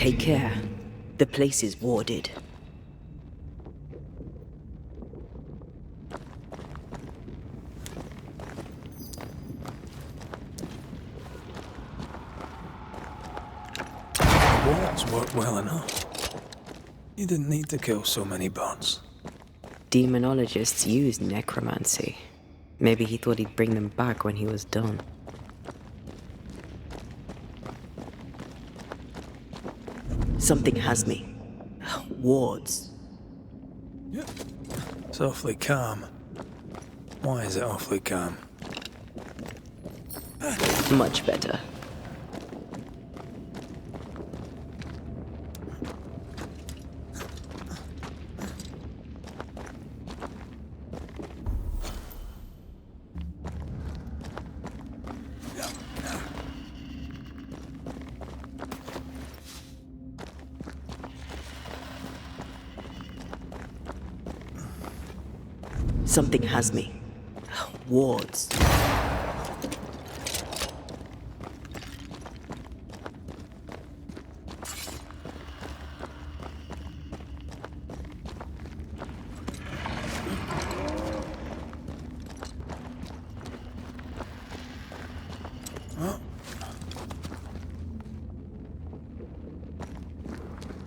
Take care. The place is warded. Walls worked well enough. You didn't need to kill so many bots. Demonologists use necromancy. Maybe he thought he'd bring them back when he was done. Something has me. Wards. It's awfully calm. Why is it awfully calm? Much better. Something has me. Wards.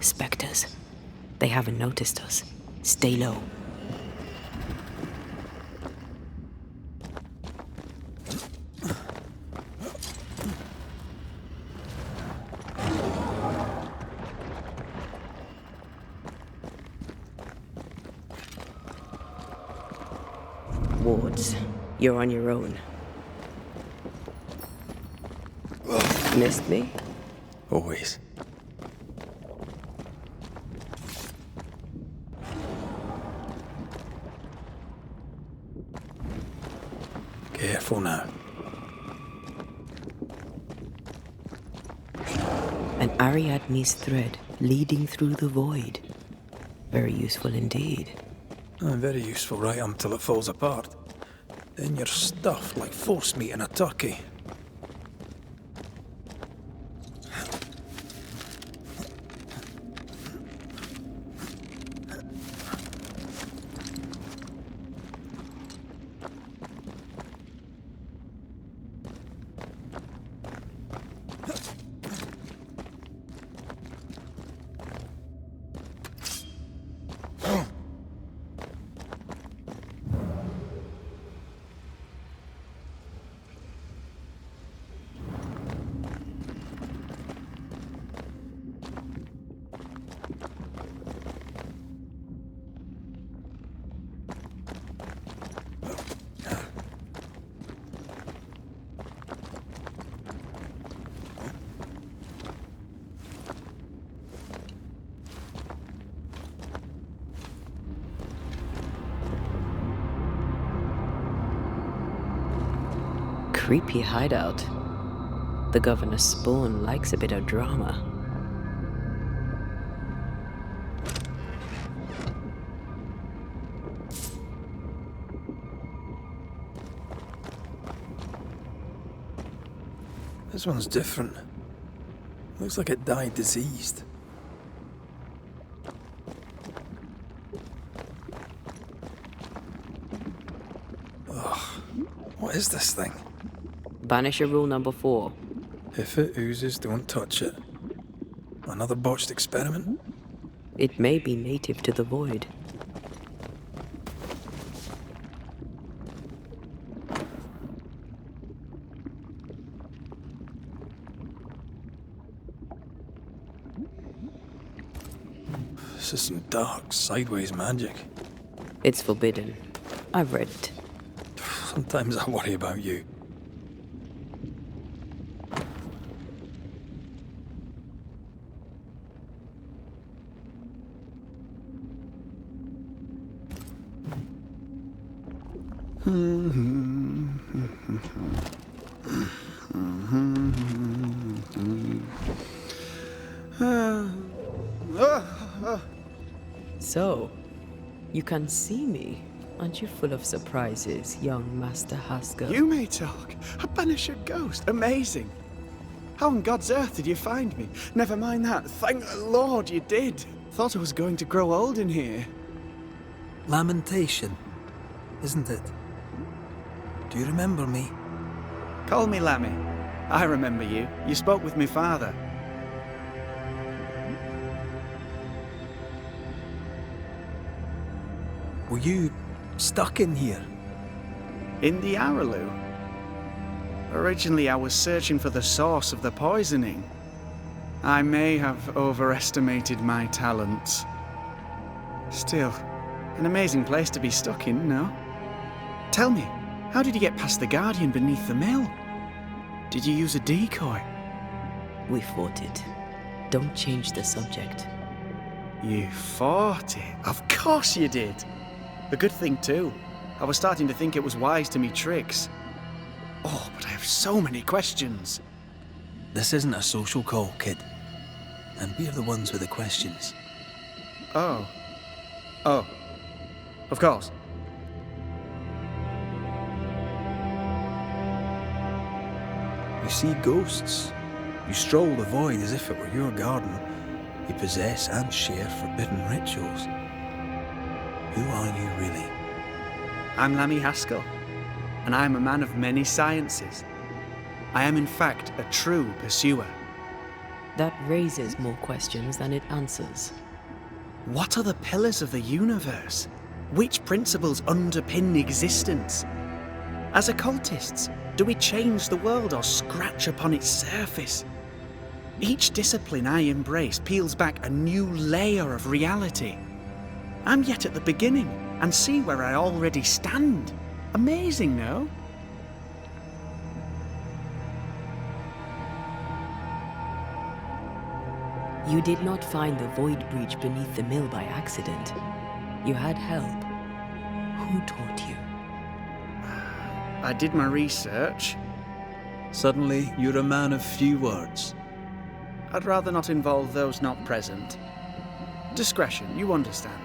Spectres. They haven't noticed us. Stay low. Wards, you're on your own. Missed me? Always. Careful now. An Ariadne's thread leading through the void. Very useful indeed. Very useful right until it falls apart. Then you're stuffed like force meat in a turkey. Creepy hideout. The governor's spawn likes a bit of drama. This one's different. Looks like it died diseased. Ugh. What is this thing? Banisher rule number 4. If it oozes, don't touch it. Another botched experiment? It may be native to the void. This is some dark, sideways magic. It's forbidden. I've read it. Sometimes I worry about you. So, you can see me. Aren't you full of surprises, young Master Haskell? You may talk. A Banisher ghost. Amazing. How on God's earth did you find me? Never mind that. Thank the Lord you did. Thought I was going to grow old in here. Lamentation, isn't it? Do you remember me? Call me Lammy. I remember you. You spoke with my father. Were you stuck in here? In the Araloo? Originally, I was searching for the source of the poisoning. I may have overestimated my talents. Still, an amazing place to be stuck in, no? Tell me, how did you get past the Guardian beneath the mill? Did you use a decoy? We fought it. Don't change the subject. You fought it? Of course you did! A good thing too. I was starting to think it was wise to me tricks. Oh, but I have so many questions. This isn't a social call, kid. And we're the ones with the questions. Oh. Oh. Of course. You see ghosts. You stroll the void as if it were your garden. You possess and share forbidden rituals. Who are you really? I'm Lammy Haskell, and I am a man of many sciences. I am in fact a true pursuer. That raises more questions than it answers. What are the pillars of the universe? Which principles underpin existence? As occultists, do we change the world or scratch upon its surface? Each discipline I embrace peels back a new layer of reality. I'm yet at the beginning, and see where I already stand. Amazing, no? You did not find the void breach beneath the mill by accident. You had help. Who taught you? I did my research. Suddenly, you're a man of few words. I'd rather not involve those not present. Discretion, you understand.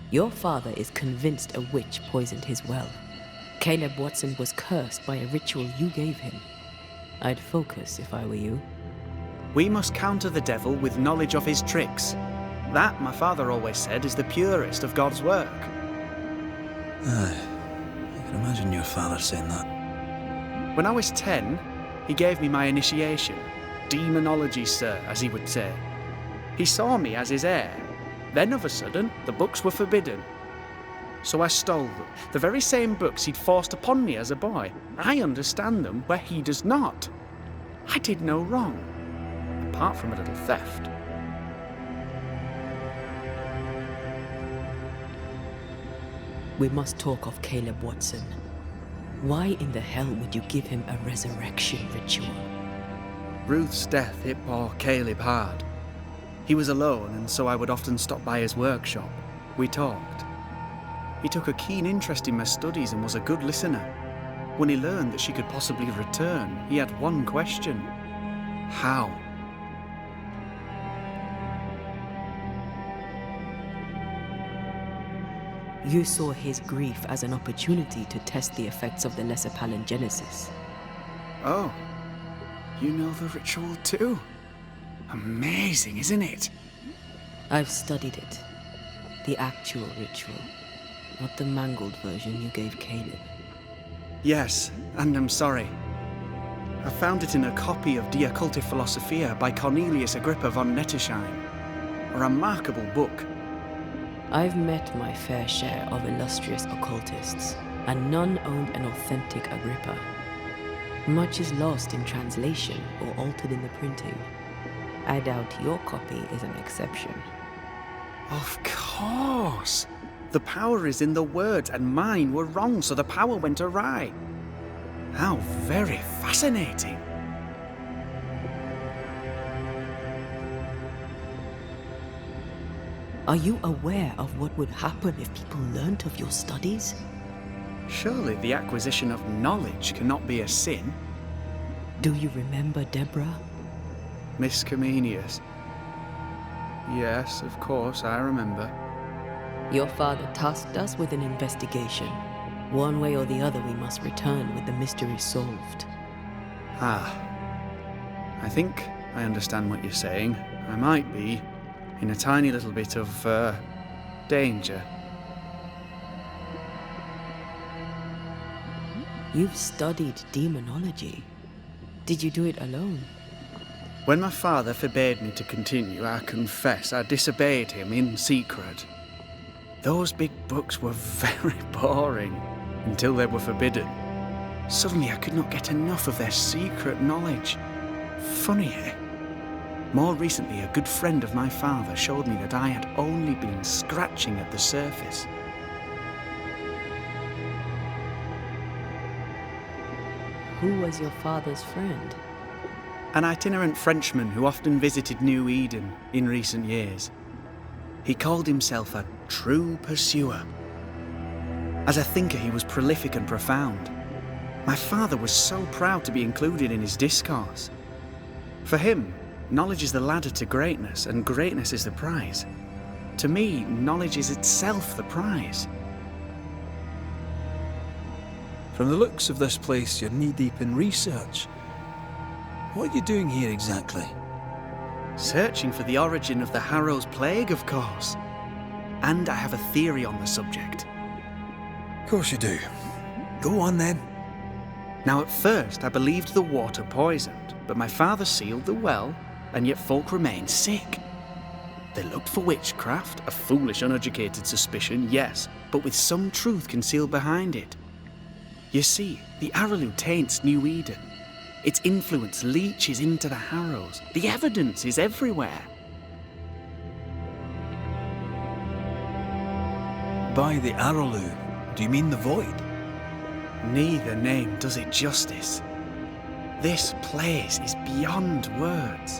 Your father is convinced a witch poisoned his well. Caleb Watson was cursed by a ritual you gave him. I'd focus if I were you. We must counter the devil with knowledge of his tricks. That, my father always said, is the purest of God's work. Aye, I can imagine your father saying that. When I was 10, he gave me my initiation. Demonology, sir, as he would say. He saw me as his heir. Then, of a sudden, the books were forbidden. So I stole them, the very same books he'd forced upon me as a boy. I understand them where he does not. I did no wrong, apart from a little theft. We must talk of Caleb Watson. Why in the hell would you give him a resurrection ritual? Ruth's death hit poor Caleb hard. He was alone, and so I would often stop by his workshop. We talked. He took a keen interest in my studies and was a good listener. When he learned that she could possibly return, he had one question. How? You saw his grief as an opportunity to test the effects of the lesser palingenesis. Oh, you know the ritual too? Amazing, isn't it? I've studied it. The actual ritual, not the mangled version you gave Caleb. Yes, and I'm sorry. I found it in a copy of De Occulti Philosophia by Cornelius Agrippa von Nettesheim. A remarkable book. I've met my fair share of illustrious occultists, and none owned an authentic Agrippa. Much is lost in translation or altered in the printing. I doubt your copy is an exception. Of course! The power is in the words, and mine were wrong, so the power went awry. How very fascinating! Are you aware of what would happen if people learnt of your studies? Surely the acquisition of knowledge cannot be a sin. Do you remember Deborah? Miss Comenius. Yes, of course, I remember. Your father tasked us with an investigation. One way or the other, we must return with the mystery solved. I think I understand what you're saying. I might be in a tiny little bit of, danger. You've studied demonology. Did you do it alone? When my father forbade me to continue, I confess I disobeyed him in secret. Those big books were very boring until they were forbidden. Suddenly I could not get enough of their secret knowledge. Funny, eh? More recently, a good friend of my father showed me that I had only been scratching at the surface. Who was your father's friend? An itinerant Frenchman who often visited New Eden in recent years. He called himself a true pursuer. As a thinker, he was prolific and profound. My father was so proud to be included in his discourse. For him, knowledge is the ladder to greatness, and greatness is the prize. To me, knowledge is itself the prize. From the looks of this place, you're knee-deep in research. What are you doing here exactly? Searching for the origin of the Harrow's plague, of course. And I have a theory on the subject. Of course you do. Go on then. Now, at first, I believed the water poisoned, but my father sealed the well, and yet folk remained sick. They looked for witchcraft, a foolish, uneducated suspicion, yes, but with some truth concealed behind it. You see, the Araloo taints New Eden. Its influence leaches into the Harrows. The evidence is everywhere. By the Araloo, do you mean the void? Neither name does it justice. This place is beyond words.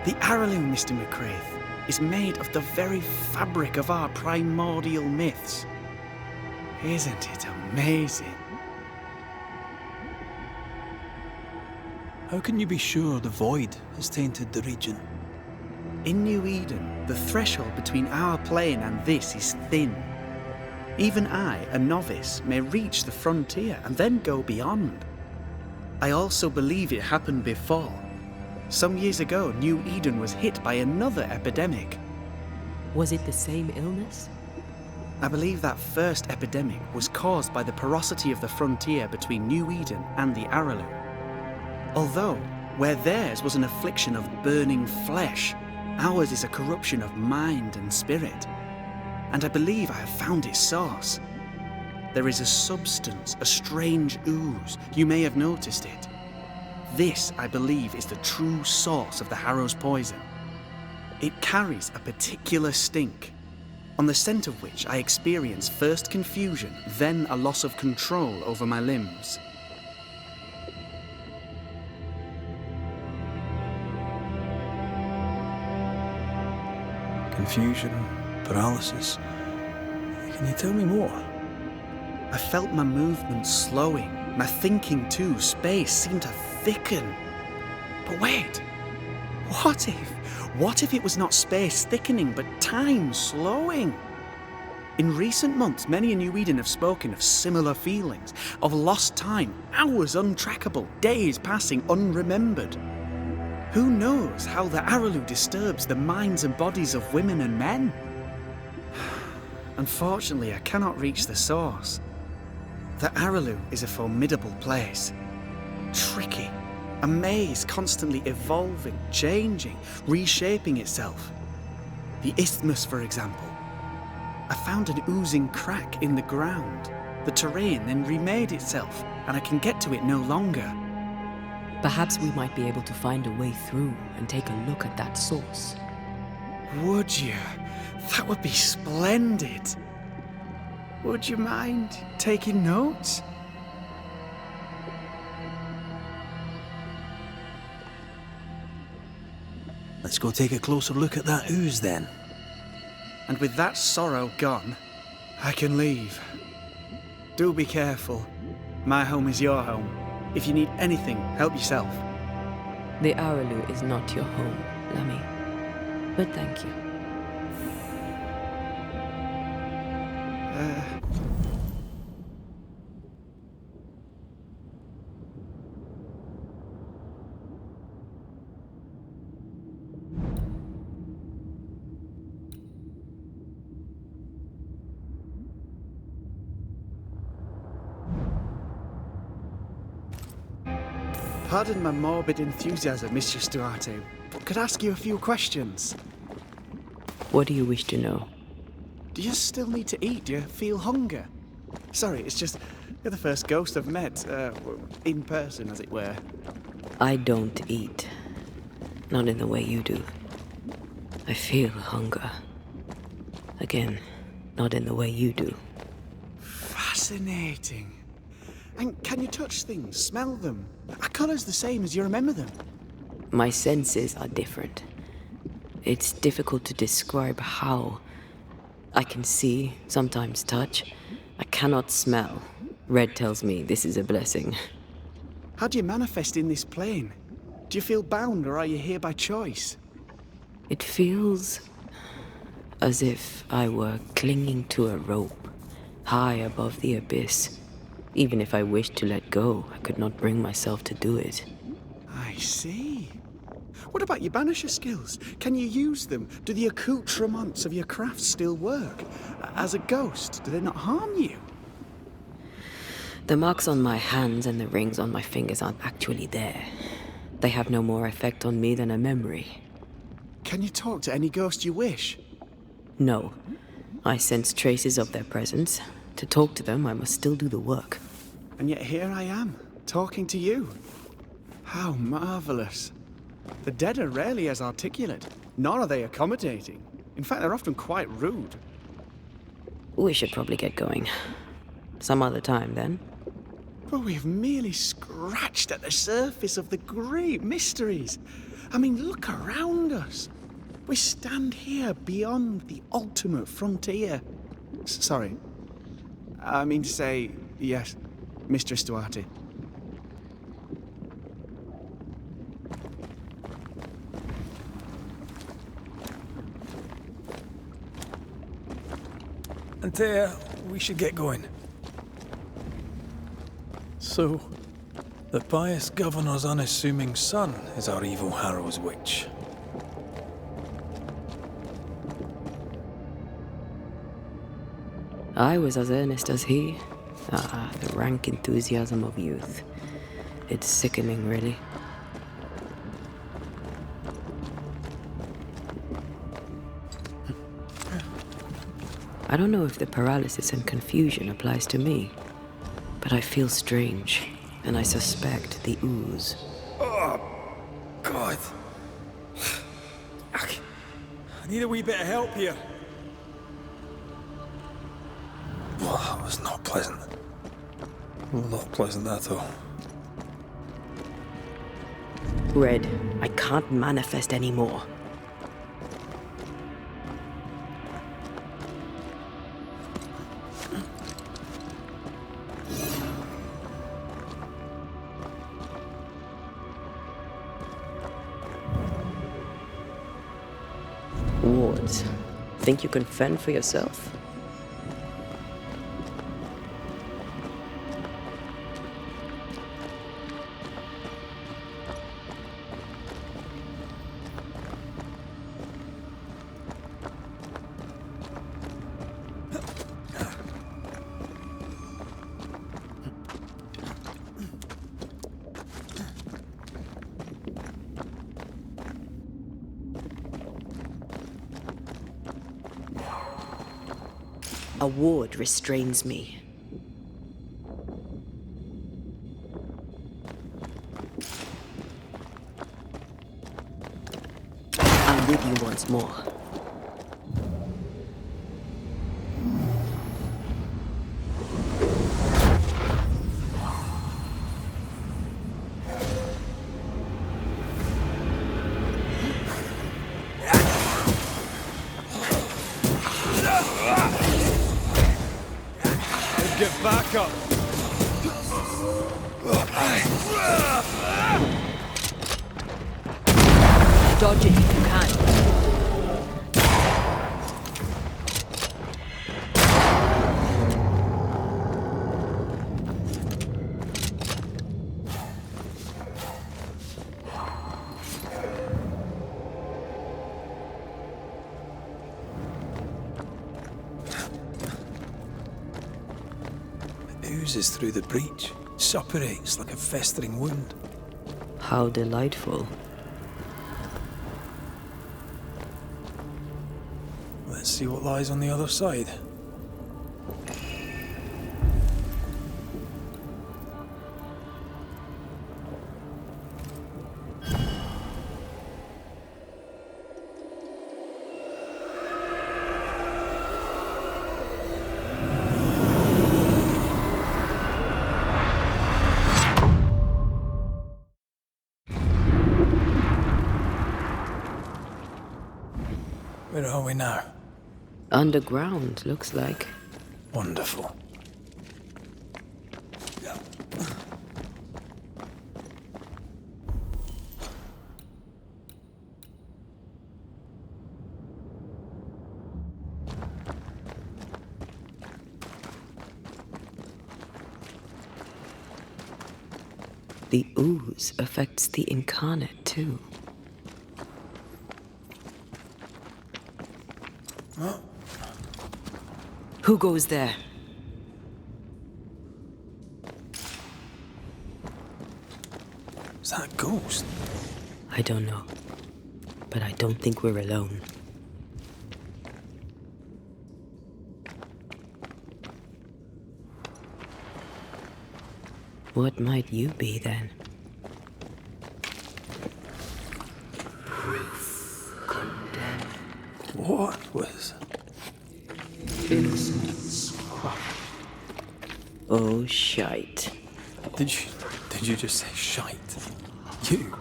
The Araloo, Mr. McCraith, is made of the very fabric of our primordial myths. Isn't it amazing? How can you be sure the void has tainted the region? In New Eden, the threshold between our plane and this is thin. Even I, a novice, may reach the frontier and then go beyond. I also believe it happened before. Some years ago, New Eden was hit by another epidemic. Was it the same illness? I believe that first epidemic was caused by the porosity of the frontier between New Eden and the Araloo. Although, where theirs was an affliction of burning flesh, ours is a corruption of mind and spirit. And I believe I have found its source. There is a substance, a strange ooze. You may have noticed it. This, I believe, is the true source of the Harrow's poison. It carries a particular stink, on the scent of which I experience first confusion, then a loss of control over my limbs. Confusion, paralysis. Can you tell me more? I felt my movement slowing, my thinking too. Space seemed to thicken. But wait, what if it was not space thickening, but time slowing? In recent months, many in New Eden have spoken of similar feelings, of lost time, hours untrackable, days passing unremembered. Who knows how the Araloo disturbs the minds and bodies of women and men? Unfortunately, I cannot reach the source. The Araloo is a formidable place. Tricky, a maze constantly evolving, changing, reshaping itself. The isthmus, for example. I found an oozing crack in the ground. The terrain then remade itself, and I can get to it no longer. Perhaps we might be able to find a way through and take a look at that source. Would you? That would be splendid. Would you mind taking notes? Let's go take a closer look at that ooze then. And with that sorrow gone, I can leave. Do be careful. My home is your home. If you need anything, help yourself. The Araloo is not your home, Lammy. But thank you. Pardon my morbid enthusiasm, Mistress Duarte. Could I ask you a few questions? What do you wish to know? Do you still need to eat? Do you feel hunger? Sorry, it's just you're the first ghost I've met, in person, as it were. I don't eat. Not in the way you do. I feel hunger. Again, not in the way you do. Fascinating. And can you touch things, smell them? Are colours the same as you remember them? My senses are different. It's difficult to describe how. I can see, sometimes touch. I cannot smell. Red tells me this is a blessing. How do you manifest in this plane? Do you feel bound, or are you here by choice? It feels as if I were clinging to a rope, high above the abyss. Even if I wished to let go, I could not bring myself to do it. I see. What about your Banisher skills? Can you use them? Do the accoutrements of your craft still work? As a ghost, do they not harm you? The marks on my hands and the rings on my fingers aren't actually there. They have no more effect on me than a memory. Can you talk to any ghost you wish? No. I sense traces of their presence. To talk to them, I must still do the work. And yet here I am, talking to you. How marvelous. The dead are rarely as articulate, nor are they accommodating. In fact, they're often quite rude. We should probably get going. Some other time, then. But we've merely scratched at the surface of the great mysteries. I mean, look around us. We stand here beyond the ultimate frontier. Sorry. I mean to say, yes, Mistress Duarte. Antea, we should get going. So, the pious governor's unassuming son is our evil Harrow's witch. I was as earnest as he. Ah, the rank enthusiasm of youth. It's sickening, really. I don't know if the paralysis and confusion applies to me, but I feel strange, and I suspect the ooze. Oh, God. I need a wee bit of help here. Well, that was not pleasant. Not pleasant at all. Red, I can't manifest anymore. Wards, think you can fend for yourself? A ward restrains me. I'm with you once more. Get back up! Dodge it if you can. Oozes through the breach, suppurates like a festering wound. How delightful. Let's see what lies on the other side. Where are we now? Underground, looks like. Wonderful. The ooze affects the incarnate too. Who goes there? Is that a ghost? I don't know. But I don't think we're alone. What might you be then? What was... Innocence crushed. Oh, shite. Did you just say shite? You?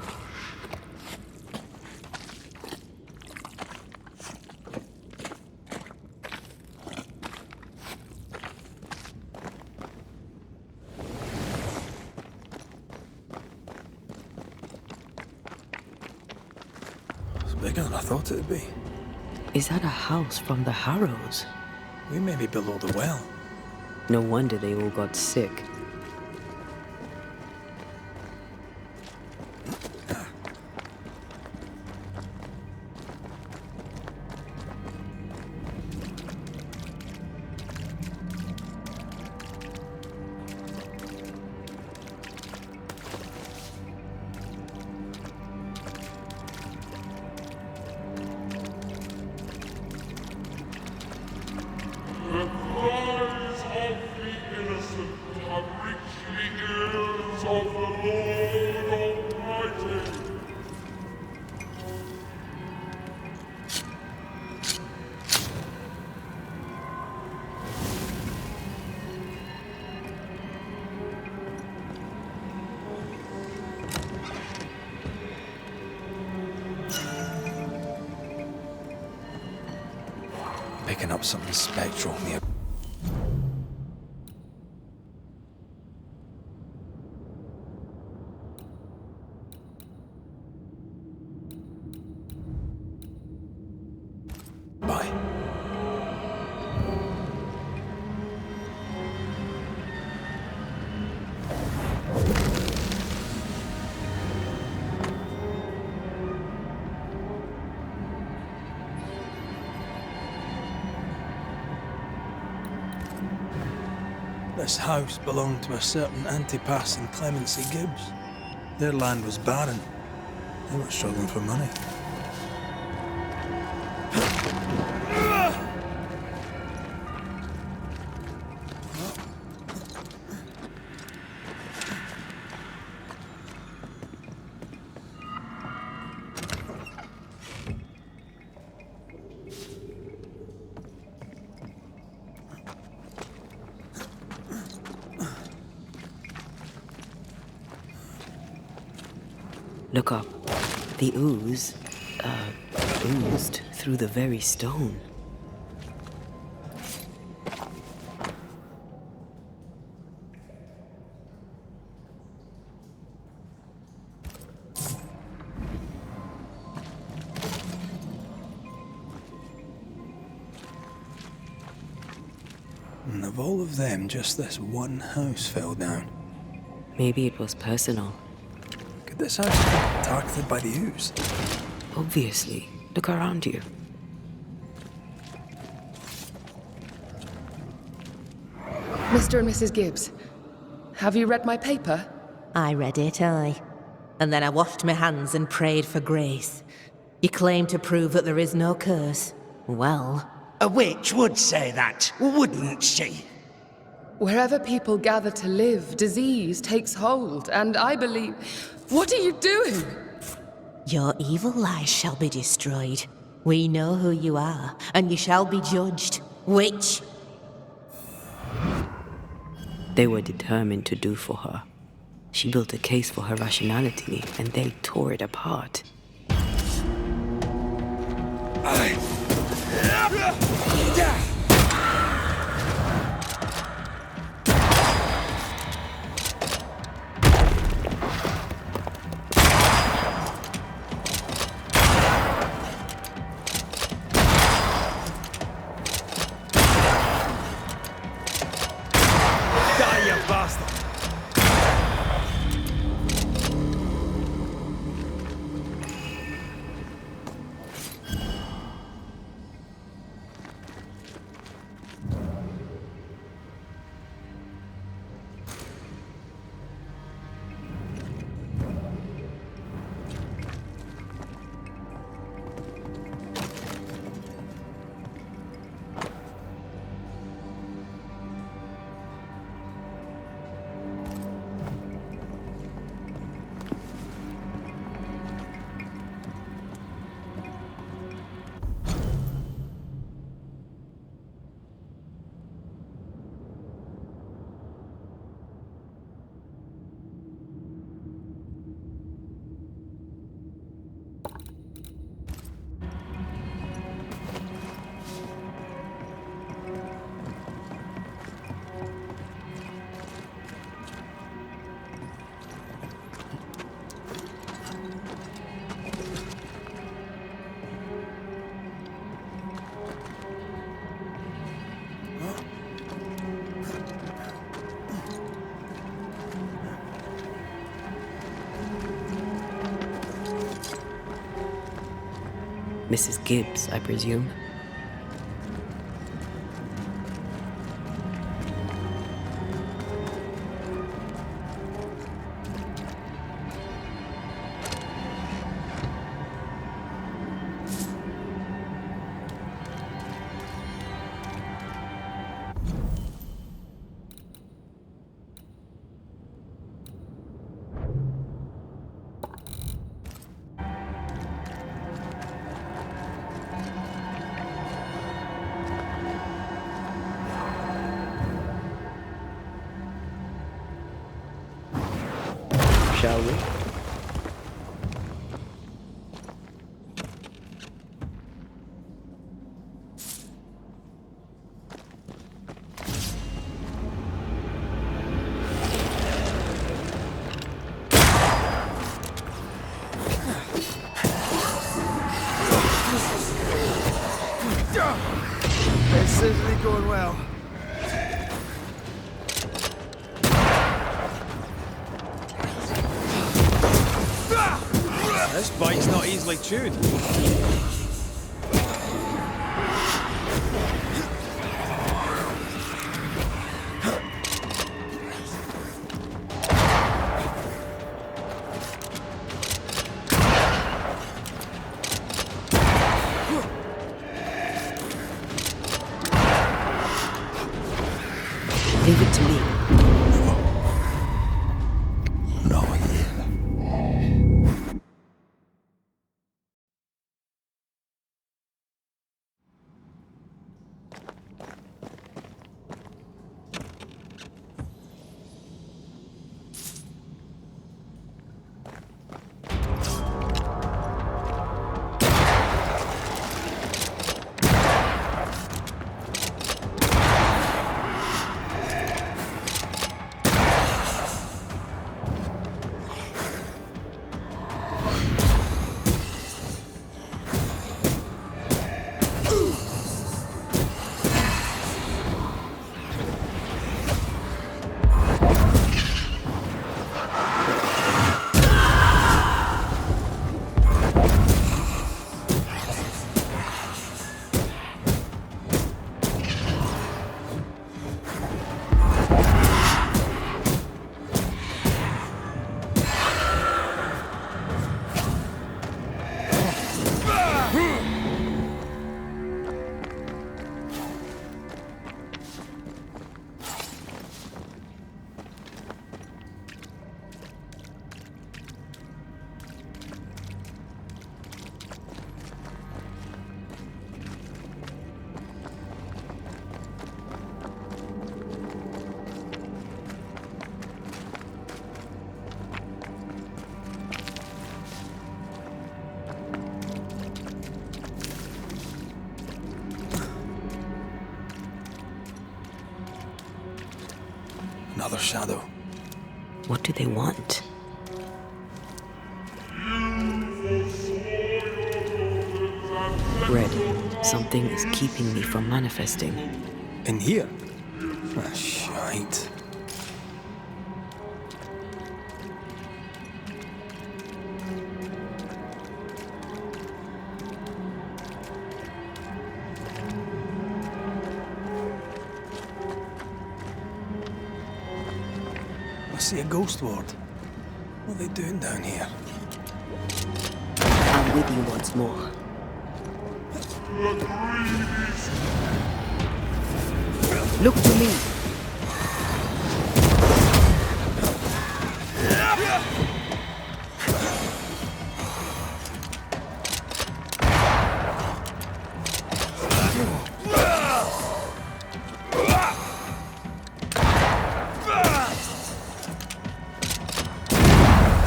It's bigger than I thought it'd be. Is that a house from the Harrows? We may be below the well. No wonder they all got sick. The cries of the innocent have reached the ears of the Lord Almighty. Picking up something spectral near. Bye. This house belonged to a certain Antipas and Clemency Gibbs. Their land was barren. They were struggling for money. Look up. The ooze, oozed through the very stone. And of all of them, just this one house fell down. Maybe it was personal. Could this house have been targeted by the ooze? Obviously. Look around you. Mr. and Mrs. Gibbs, have you read my paper? I read it, aye. and then I washed my hands and prayed for grace. You claim to prove that there is no curse. Well, A witch would say that, wouldn't she? Wherever people gather to live, disease takes hold, and I believe... What are you doing? your evil lies shall be destroyed. We know who you are, and you shall be judged. Witch! They were determined to do for her. She built a case for her rationality, and they tore it apart. Mrs. Gibbs, I presume. Shall we? It's certainly going well. This bite's not easily chewed. Leave it to me. No, Another shadow. What do they want? Red, something is keeping me from manifesting. In here? Ah, shite. I see a ghost ward. What are they doing down here? I'm with you once more. Look to me.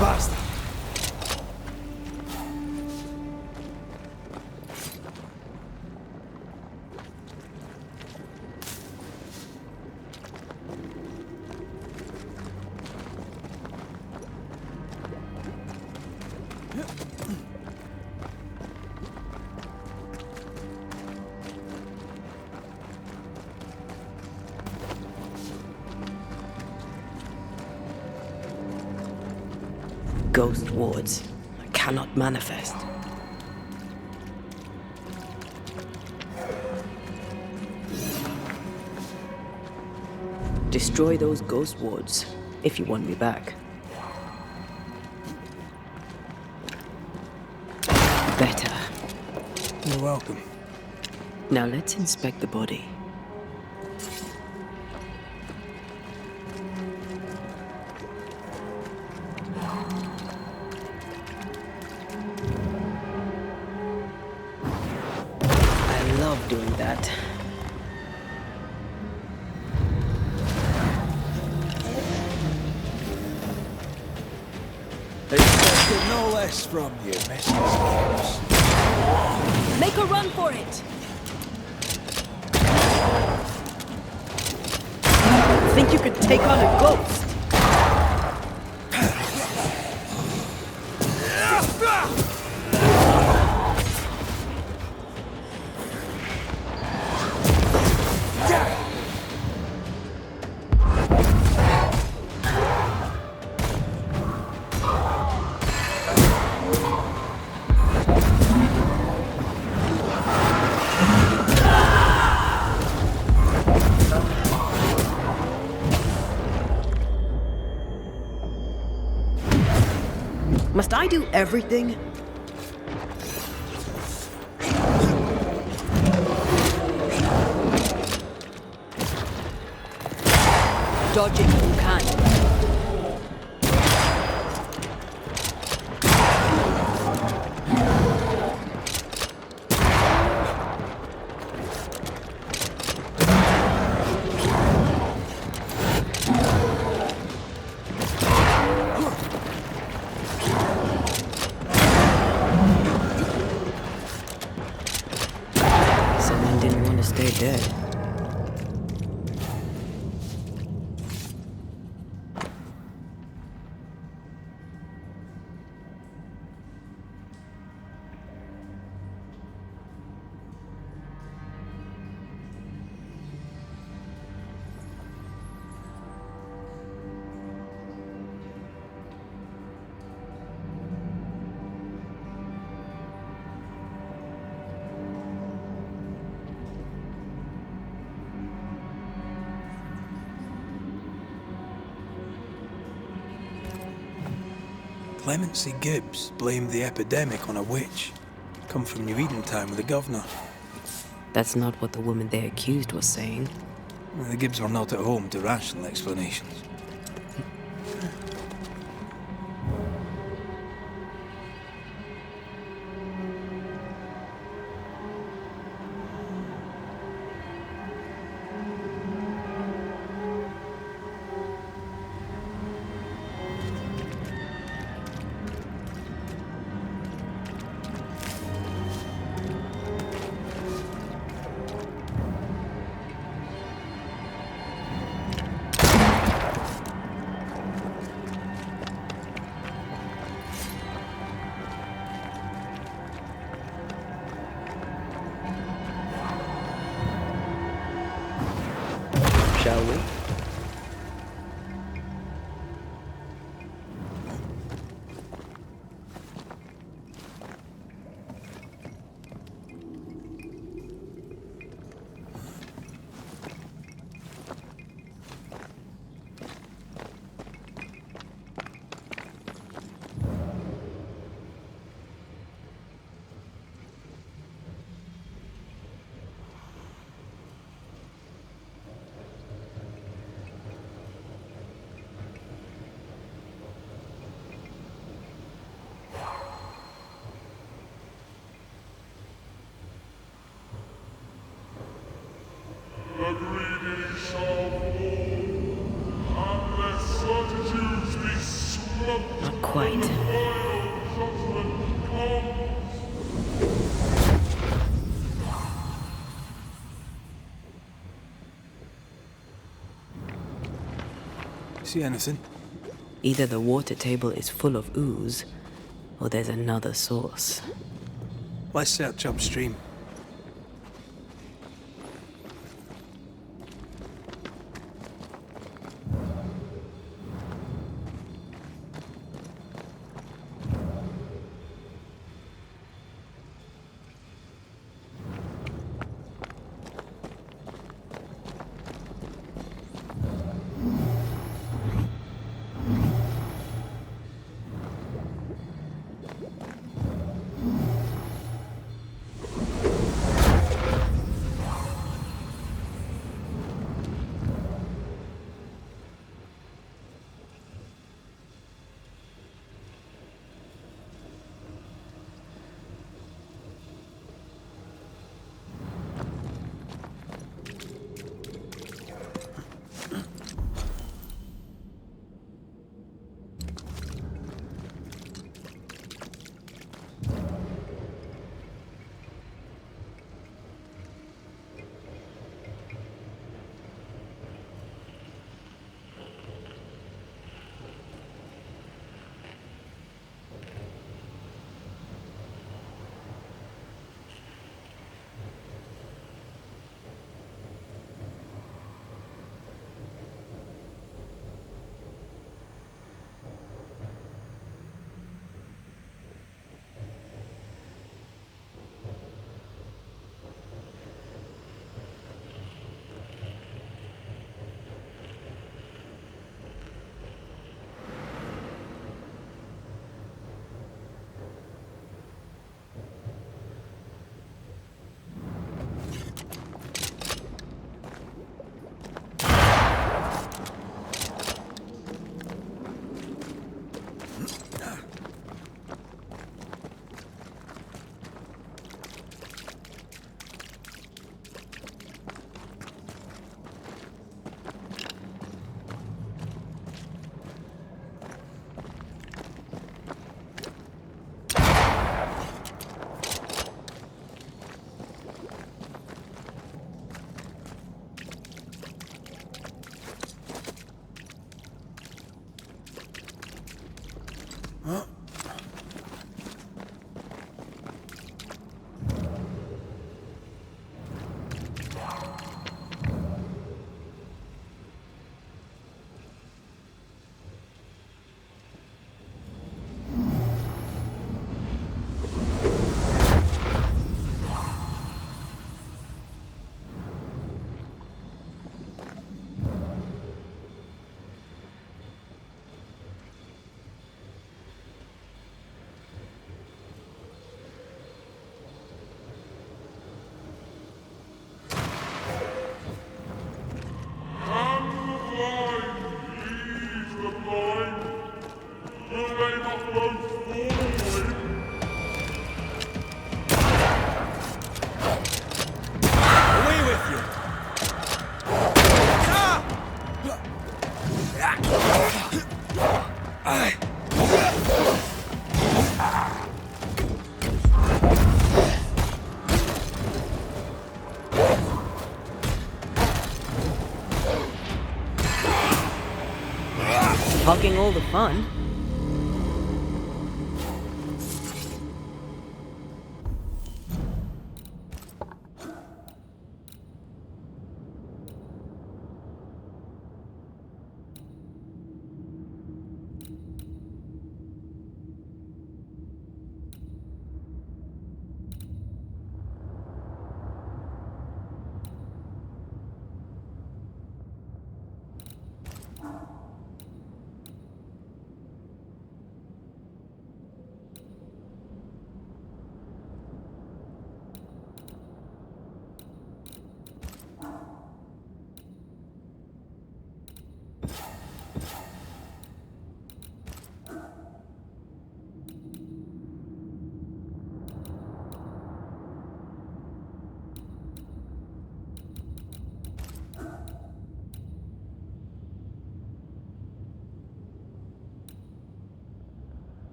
Bastard! Ghost wards. I cannot manifest. Destroy those ghost wards if you want me back. Better. You're welcome. Now let's inspect the body. I love doing that. Expected no less from you, Mrs. Make a run for it! Think you could take on a ghost? Must I do everything? Dodge it if you can. Someone didn't want to stay dead. Clemency Gibbs blamed the epidemic on a witch. Come from New Eden Town with the governor. That's not what the woman they accused was saying. Well, the Gibbs were not at home to rational explanations. shall we? The greedy shall fall, and their certitudes be smothered. Not quite. Judgment comes. See anything? Either the water table is full of ooze, or there's another source. Let's search upstream. Hogging all the fun.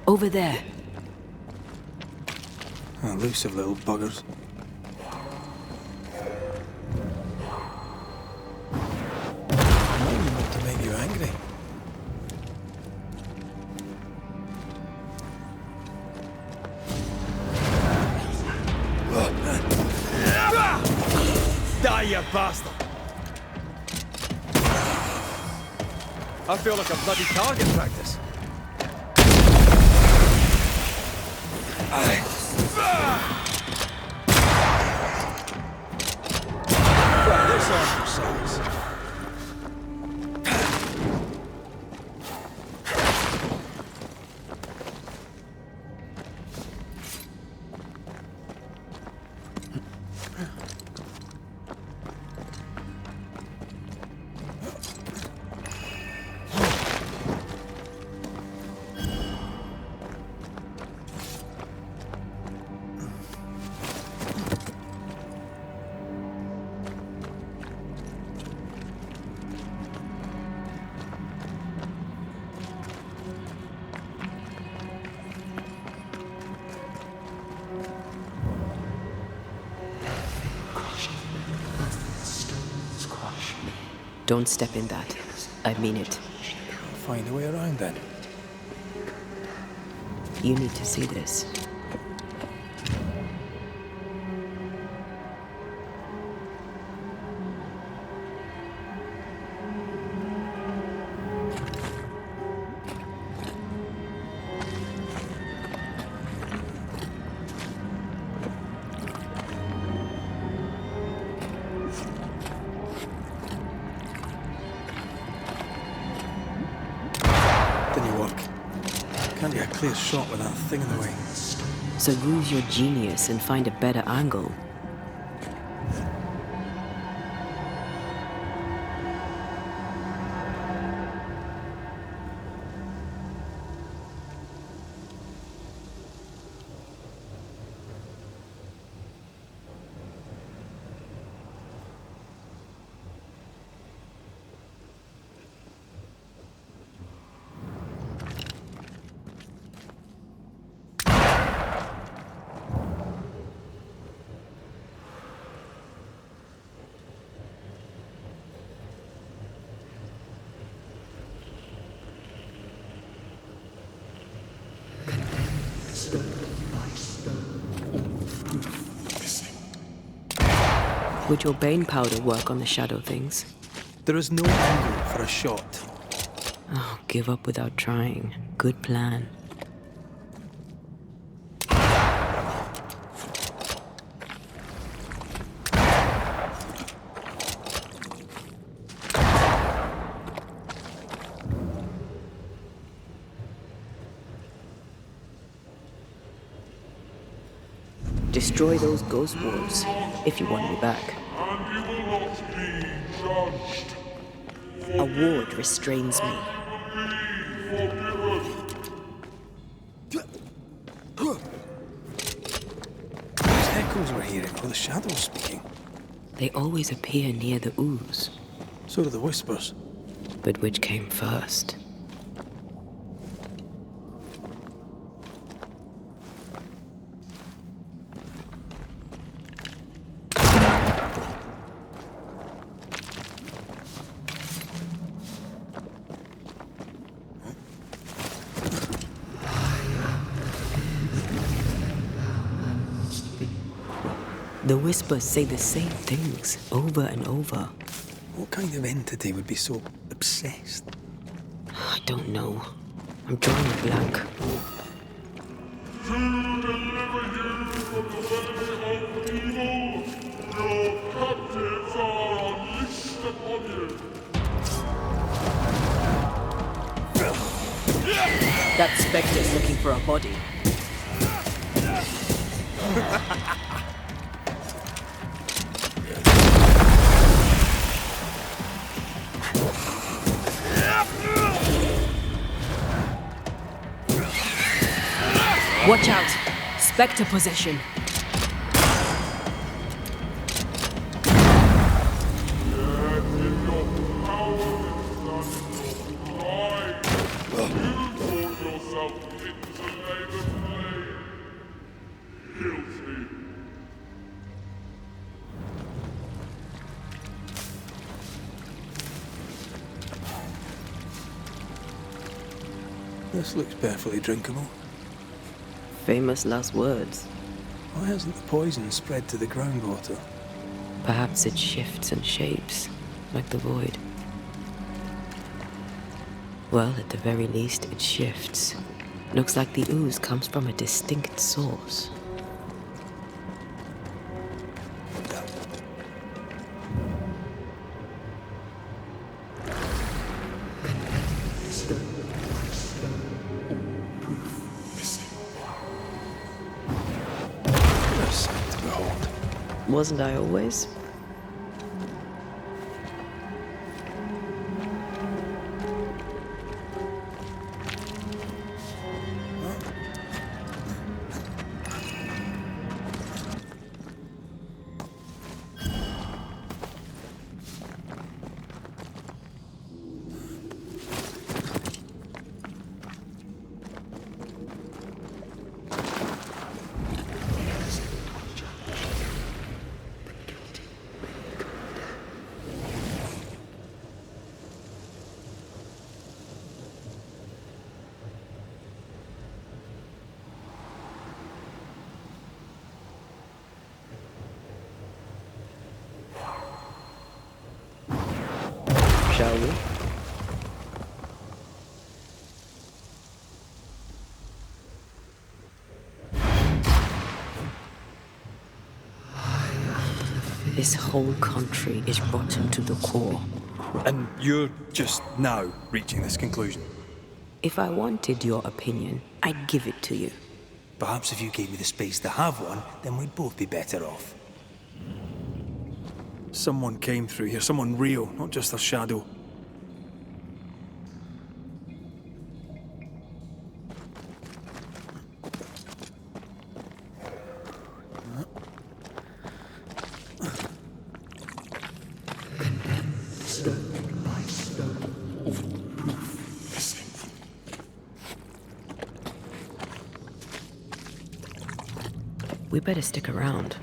Over there. Elusive little buggers. Maybe not to make you angry. Die, you bastard! I feel like a bloody target practice. Try this on yourselves. Don't step in that. I mean it. Find a way around then. You need to see this. Didn't work. Can't get a clear shot with that thing in the way. So use your genius and find a better angle. Would your Bane powder work on the shadow things? There is no angle for a shot. Oh, give up without trying. Good plan. Destroy those ghost wolves, if you want me back. And you will not be judged. A ward restrains me. Those echoes we're hearing are the shadows speaking. They always appear near the ooze. So do the whispers. But which came first? The whispers say the same things over and over. What kind of entity would be so obsessed? I don't know. I'm drawing a blank. To deliver you from the way of evil, your captives are unleashed upon you. That spectre's looking for a body. Watch out! Spectre possession! You brought yourself into This looks perfectly drinkable. Famous last words. Why hasn't the poison spread to the groundwater? Perhaps it shifts and shapes, like the void. Well, at the very least, it shifts. Looks like the ooze comes from a distinct source. What a sight to behold. Wasn't I always? Shall we? This whole country is rotten to the core. And you're just now reaching this conclusion? If I wanted your opinion, I'd give it to you. Perhaps if you gave me the space to have one, then we'd both be better off. Someone came through here, someone real, not just a shadow. We better stick around.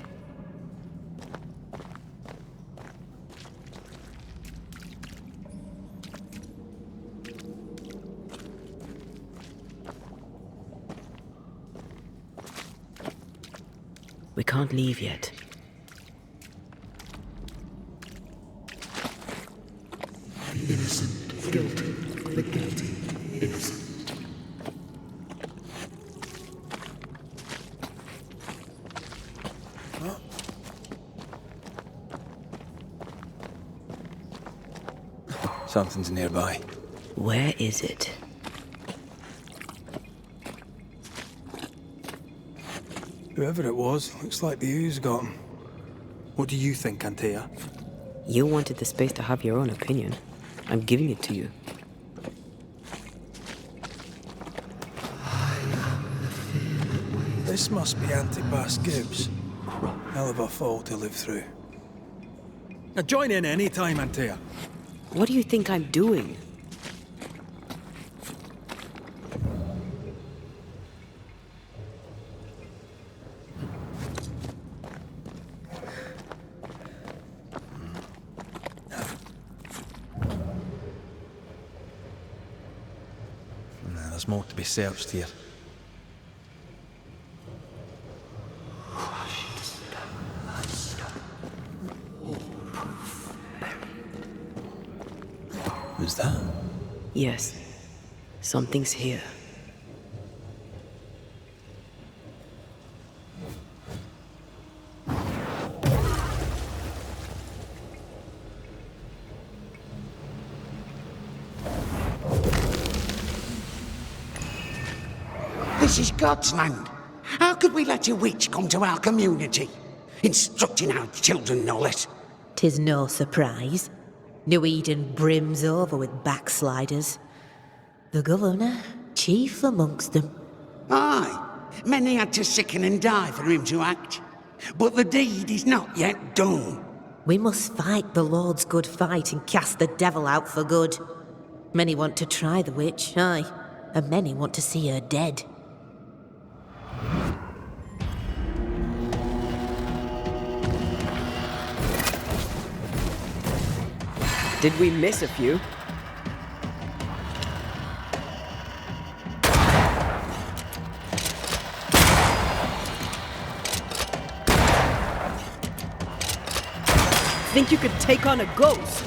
We can't leave yet. Innocent, guilty, the guilty, innocent. Something's nearby. Where is it? Whoever it was, looks like the ooze got him. What do you think, Antea? You wanted the space to have your own opinion. I'm giving it to you. This must be Antipas Gibbs. Hell of a fall to live through. Now join in any time, Antea. What do you think I'm doing? There's more to be searched here. Who's that? Yes. Something's here. This is God's land. How could we let a witch come to our community? Instructing our children, no less. 'Tis no surprise. New Eden brims over with backsliders. The governor, chief amongst them. Aye, many had to sicken and die for him to act. But the deed is not yet done. We must fight the Lord's good fight and cast the devil out for good. Many want to try the witch, aye, and many want to see her dead. Did we miss a few? think you could take on a ghost?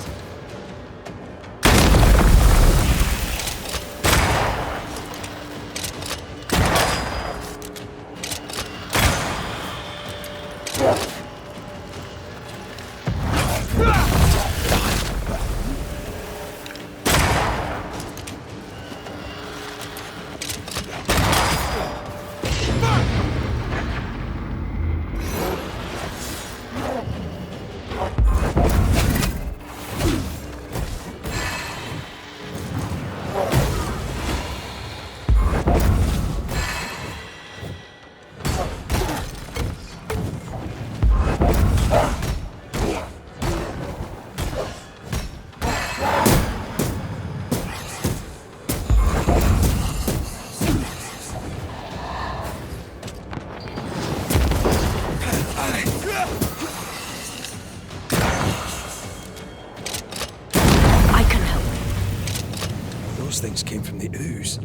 Things came from the ooze.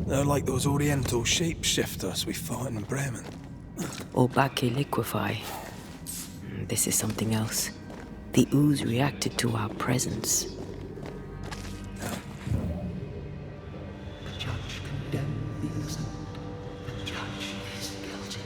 They're like those oriental shapeshifters we fought in Bremen. Or Bacche liquefy. This is something else. The ooze reacted to our presence. The judge condemned the innocent. The judge is guilty.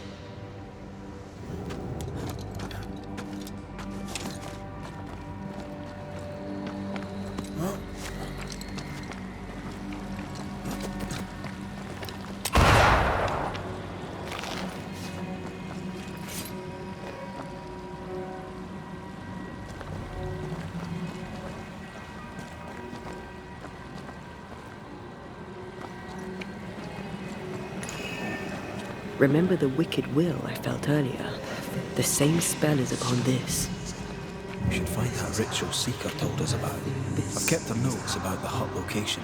Remember the wicked will I felt earlier? The same spell is upon this. We should find that ritual Seeker told us about. I've kept her notes about the hut location.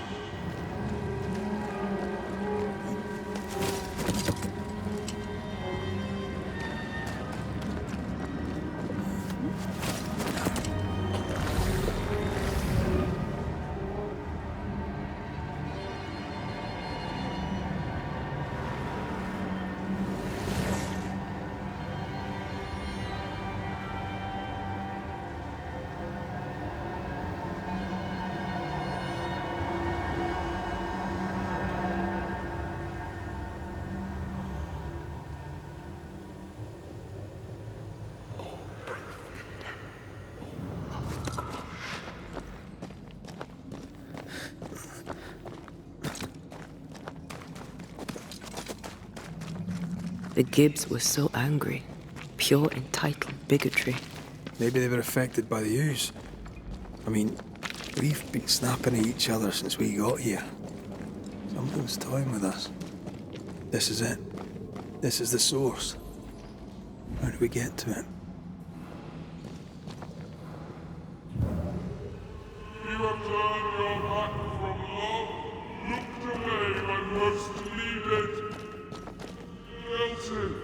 The Gibbs were so angry. Pure entitled bigotry. Maybe they were affected by the ooze. I mean, we've been snapping at each other since we got here. Something's toying with us. This is it. This is the source. How do we get to it? You have turned your back from love, looked away when most needed. Guilty.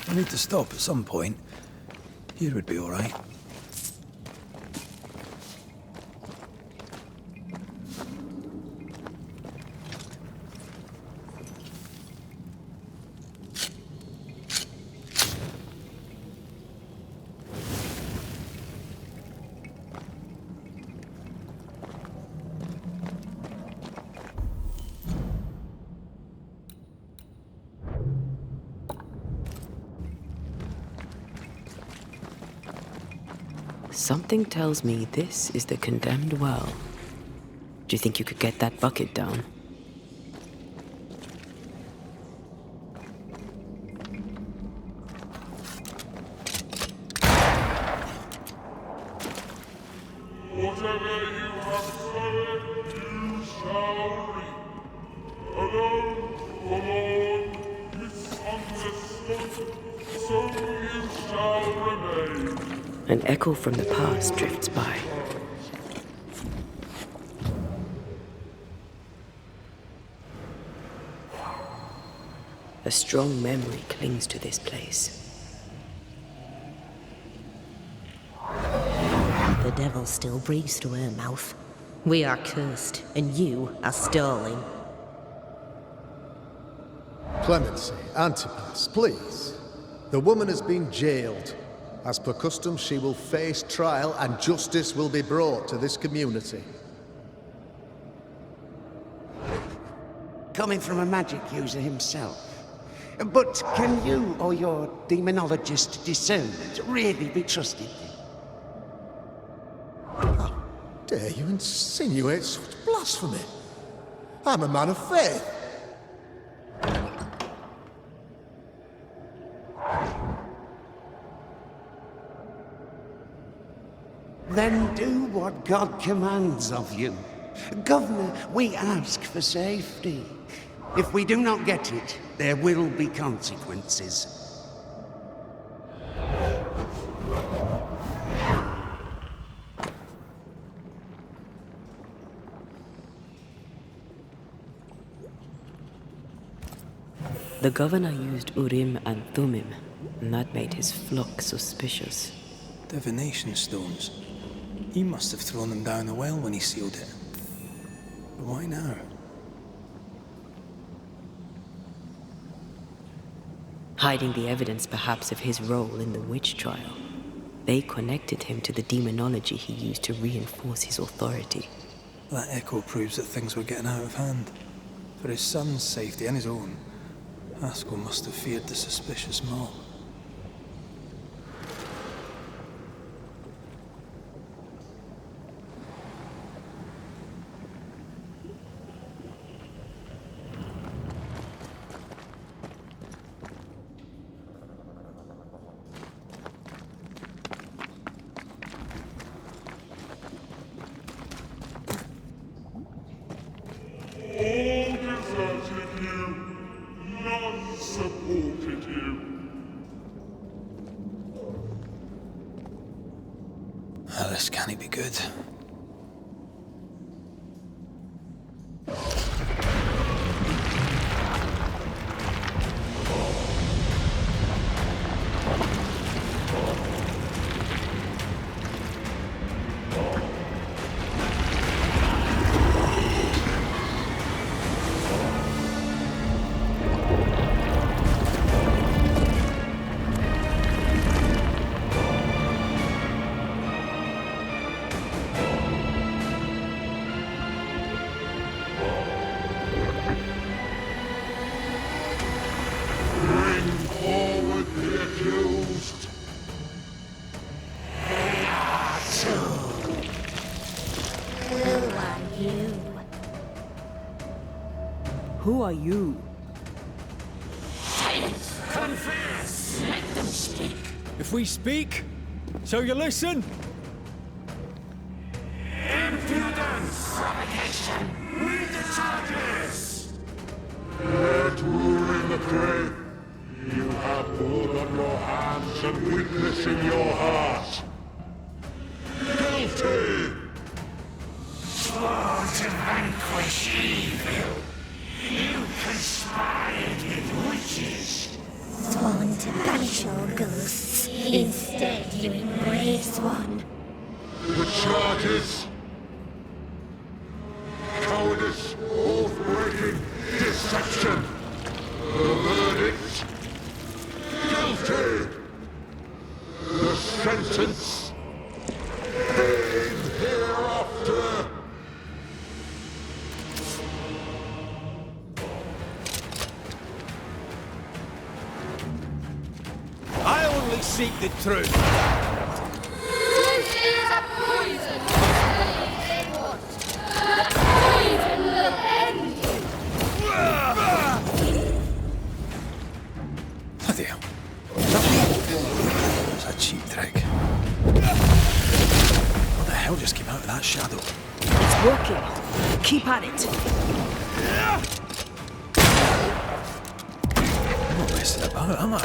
I need to stop at some point. Here would be all right. Something tells me this is the condemned well. Do you think you could get that bucket down? Whatever you have sown, you shall reap. Alone, forlorn, misunderstood, so you shall remain. An echo from the past drifts by. A strong memory clings to this place. The devil still breathes through her mouth. We are cursed, and you are stalling. Clemency, Antipas, please. The woman has been jailed. As per custom, she will face trial and justice will be brought to this community. Coming from a magic user himself. But can you or your demonologist discernment really be trusted? How dare you insinuate such blasphemy? I'm a man of faith. Then do what God commands of you. Governor, we ask for safety. If we do not get it, there will be consequences. The governor used Urim and Thummim, and that made his flock suspicious. Divination stones. He must have thrown them down the well when he sealed it. But why now? Hiding the evidence perhaps of his role in the witch trial. They connected him to the demonology he used to reinforce his authority. That echo proves that things were getting out of hand. For his son's safety and his own, Haskell must have feared the suspicious mob. All deserted you, none supported you. This can't be good. Who are you? Confess! Let them speak! If we speak, so you listen? Impudence! Provocation! Read the charges! Let rule in the grave. You have blood on your hands and weakness in your heart. Guilty! Swore to vanquish evil. You conspired with witches. Sworn to banish all ghosts. Instead, you embrace one. The charges. Cowardice, oath-breaking, deception. The verdict. Guilty. The sentence. Pain hereafter. I only seek the truth. Truth is a poison. They want. The poison will end you. Bloody hell. That's a cheap trick. What the hell just came out of that shadow? It's working. Keep at it. I'm not messing about, am I?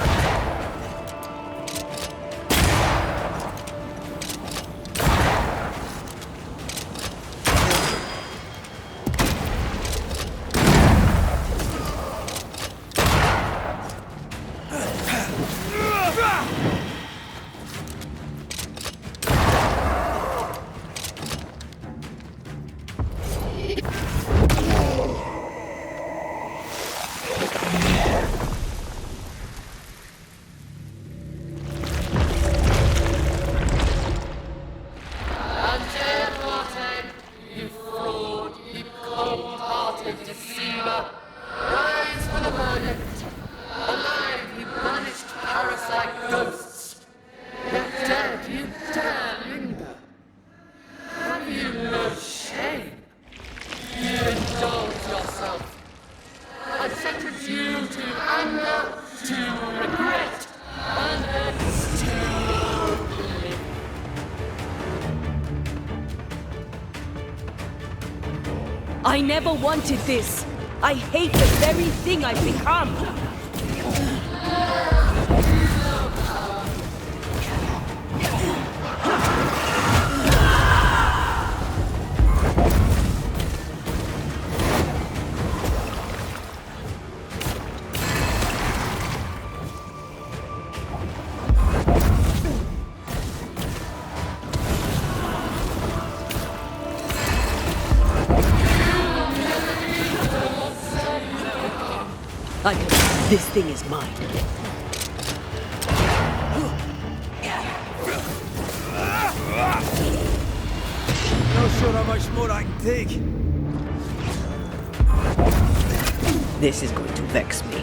hearted deceiver, rise for the verdict. Alive, you banished parasite ghosts. Yet dead, you dare linger. Have you no shame? You indulge yourself. I sentence you to anger, to regret, and then to oblivion. I never wanted this. I hate the very thing I've become. This thing is mine. Not sure how much more I can take. This is going to vex me.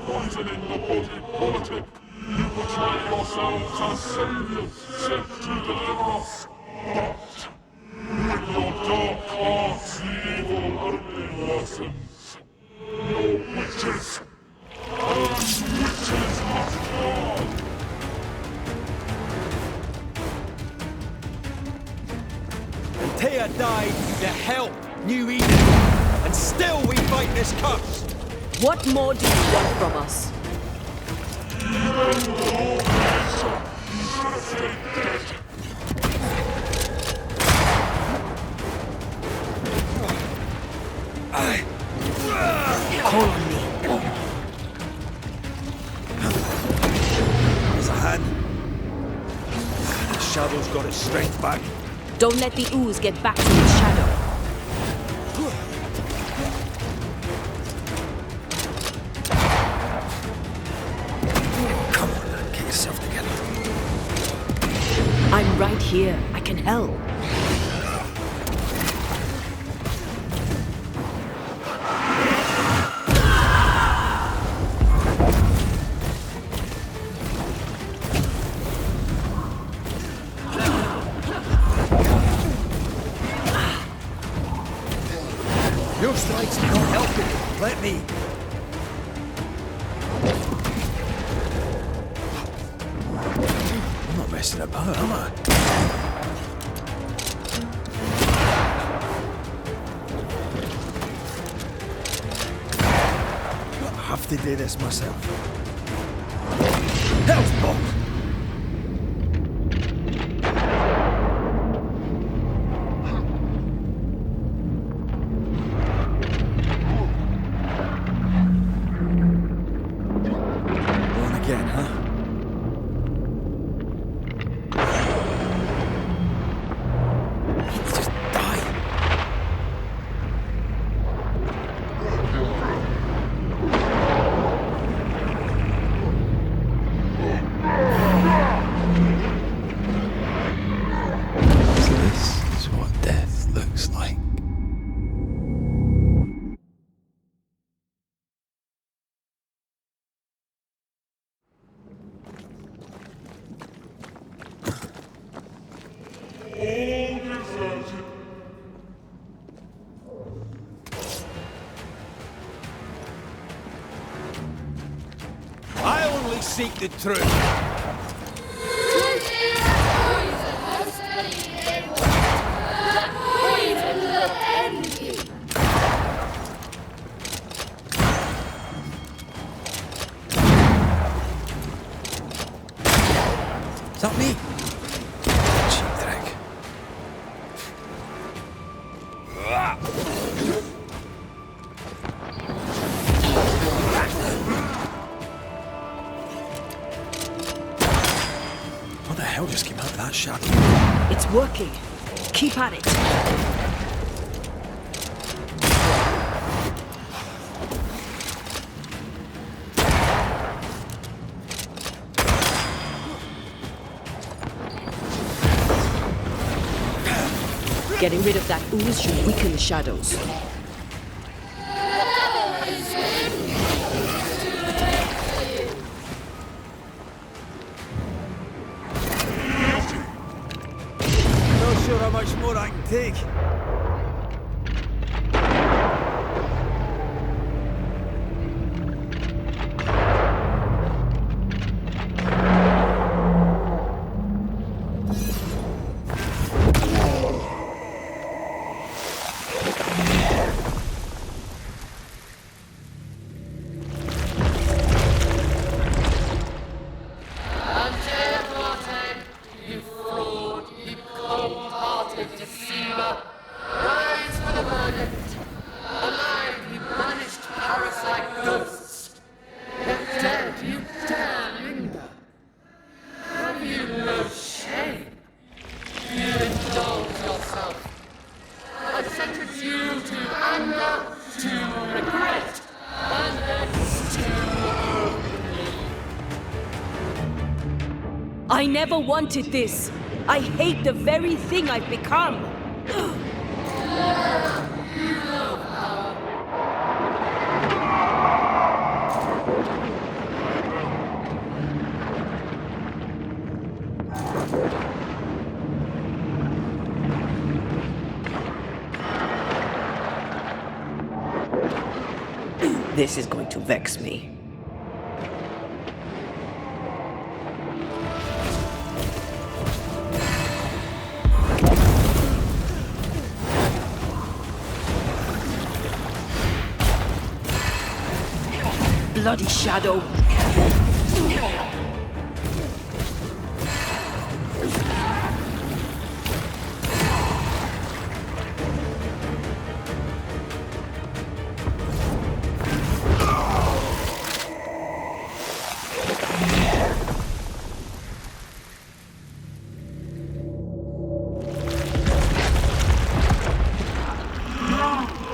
Poisoning the body politic. You portray yourselves as saviors sent to deliver us. But with your dark hearts, the evil only worsens. Your witches. And witches must fall. Antea died to help New Eden, and still we fight this curse. What more do you want from us? Hold on me. There's a hand. The shadow's got its strength back. Don't let the ooze get back to its shadow. I'm right here. I can help. Your strike's not helping. Let me. I'm not messing about, am I? I have to do this myself. Hell's balls! I only seek the truth. Is that me? Cheap trick. hell just came out of that shadow? It's working. Keep at it. Getting rid of that ooze should weaken the shadows. Not sure how much more I can take. I never wanted this. I hate the very thing I've become. This is going to vex me. Bloody shadow.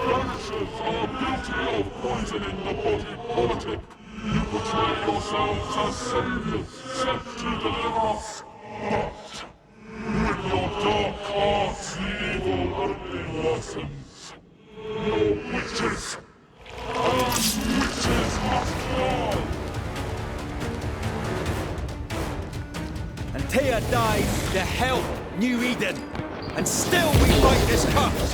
Banishers are guilty of poisoning the body politic. You portray yourselves as saviors sent to deliver us. But with your dark arts, the evil only worsens. Your witches and witches must die. Antea dies to hell, New Eden, and still we fight this curse.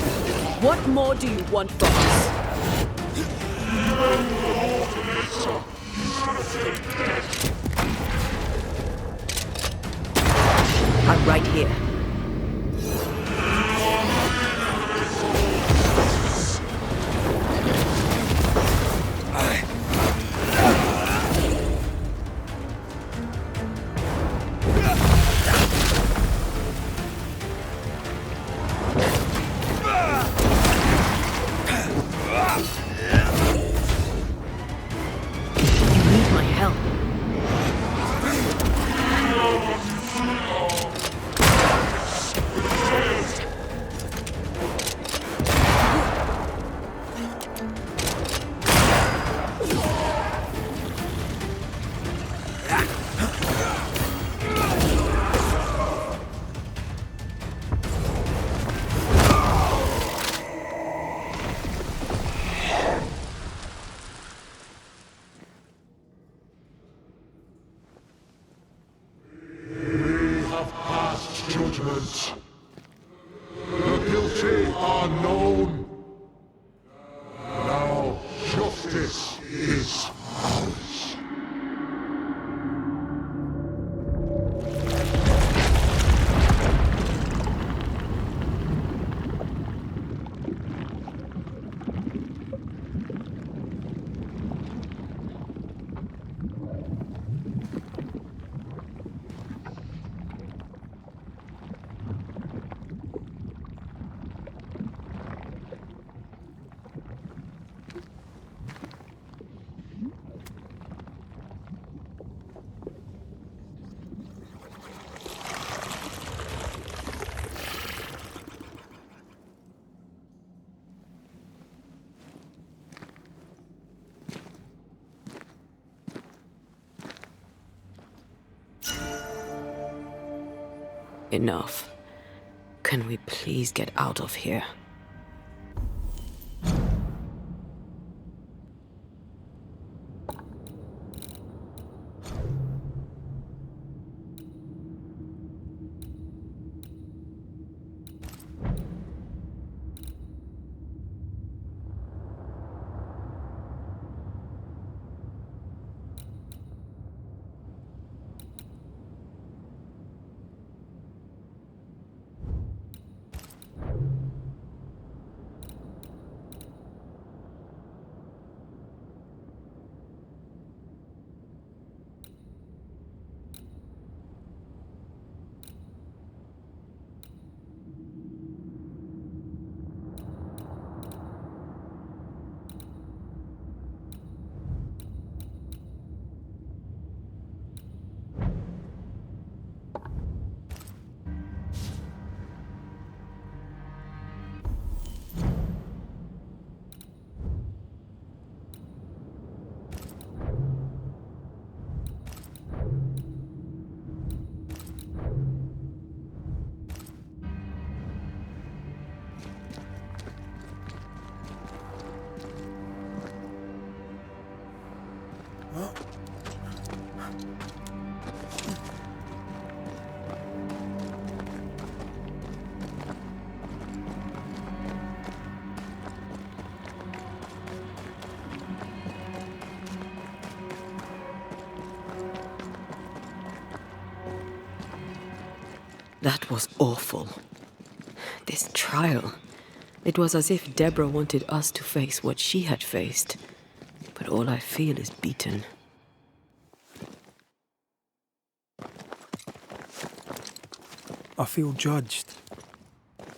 What more do you want from us? I'm right here. Judgment. The guilty are known. Now justice is ours. Enough. Can we please get out of here? That was awful. This trial. It was as if Deborah wanted us to face what she had faced. But all I feel is beaten. I feel judged.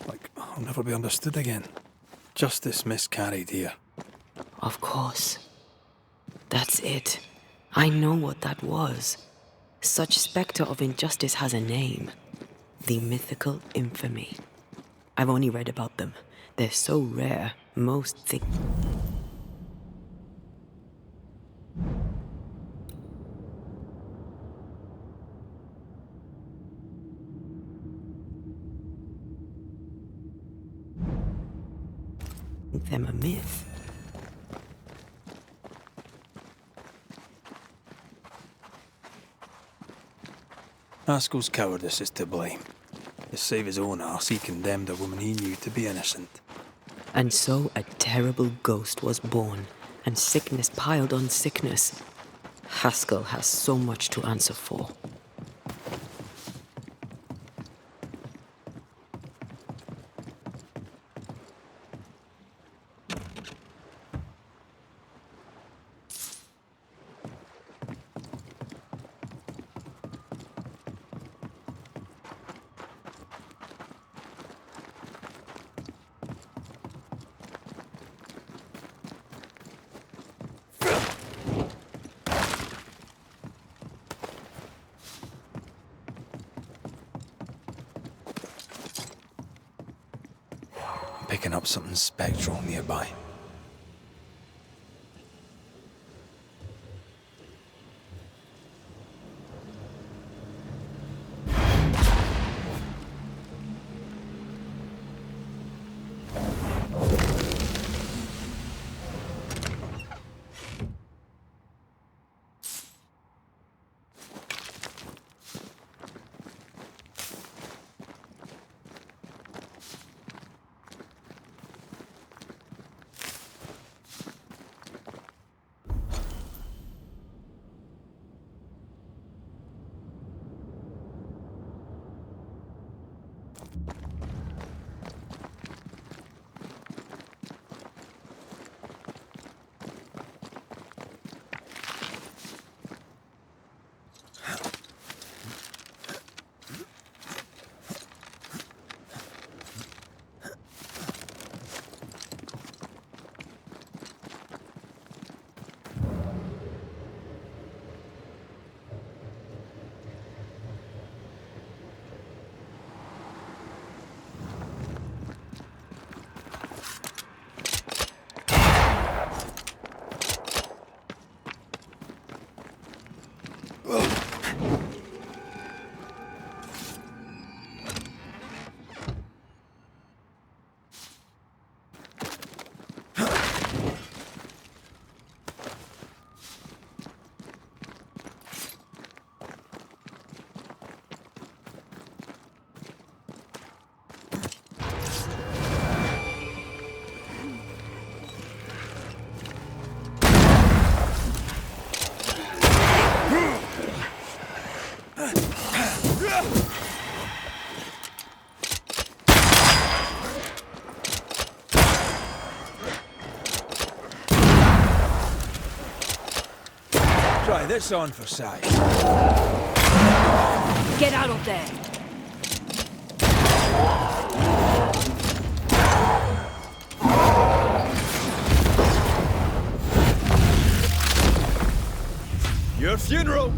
Like I'll never be understood again. Justice miscarried here. Of course. That's it. I know what that was. Such spectre of injustice has a name. The mythical infamy. I've only read about them. They're so rare, most think. Them a myth. Haskell's cowardice is to blame. To save his own arse, he condemned a woman he knew to be innocent. And so a terrible ghost was born, and sickness piled on sickness. Haskell has so much to answer for. Picking up something spectral nearby. this on for size. Get out of there! Your funeral!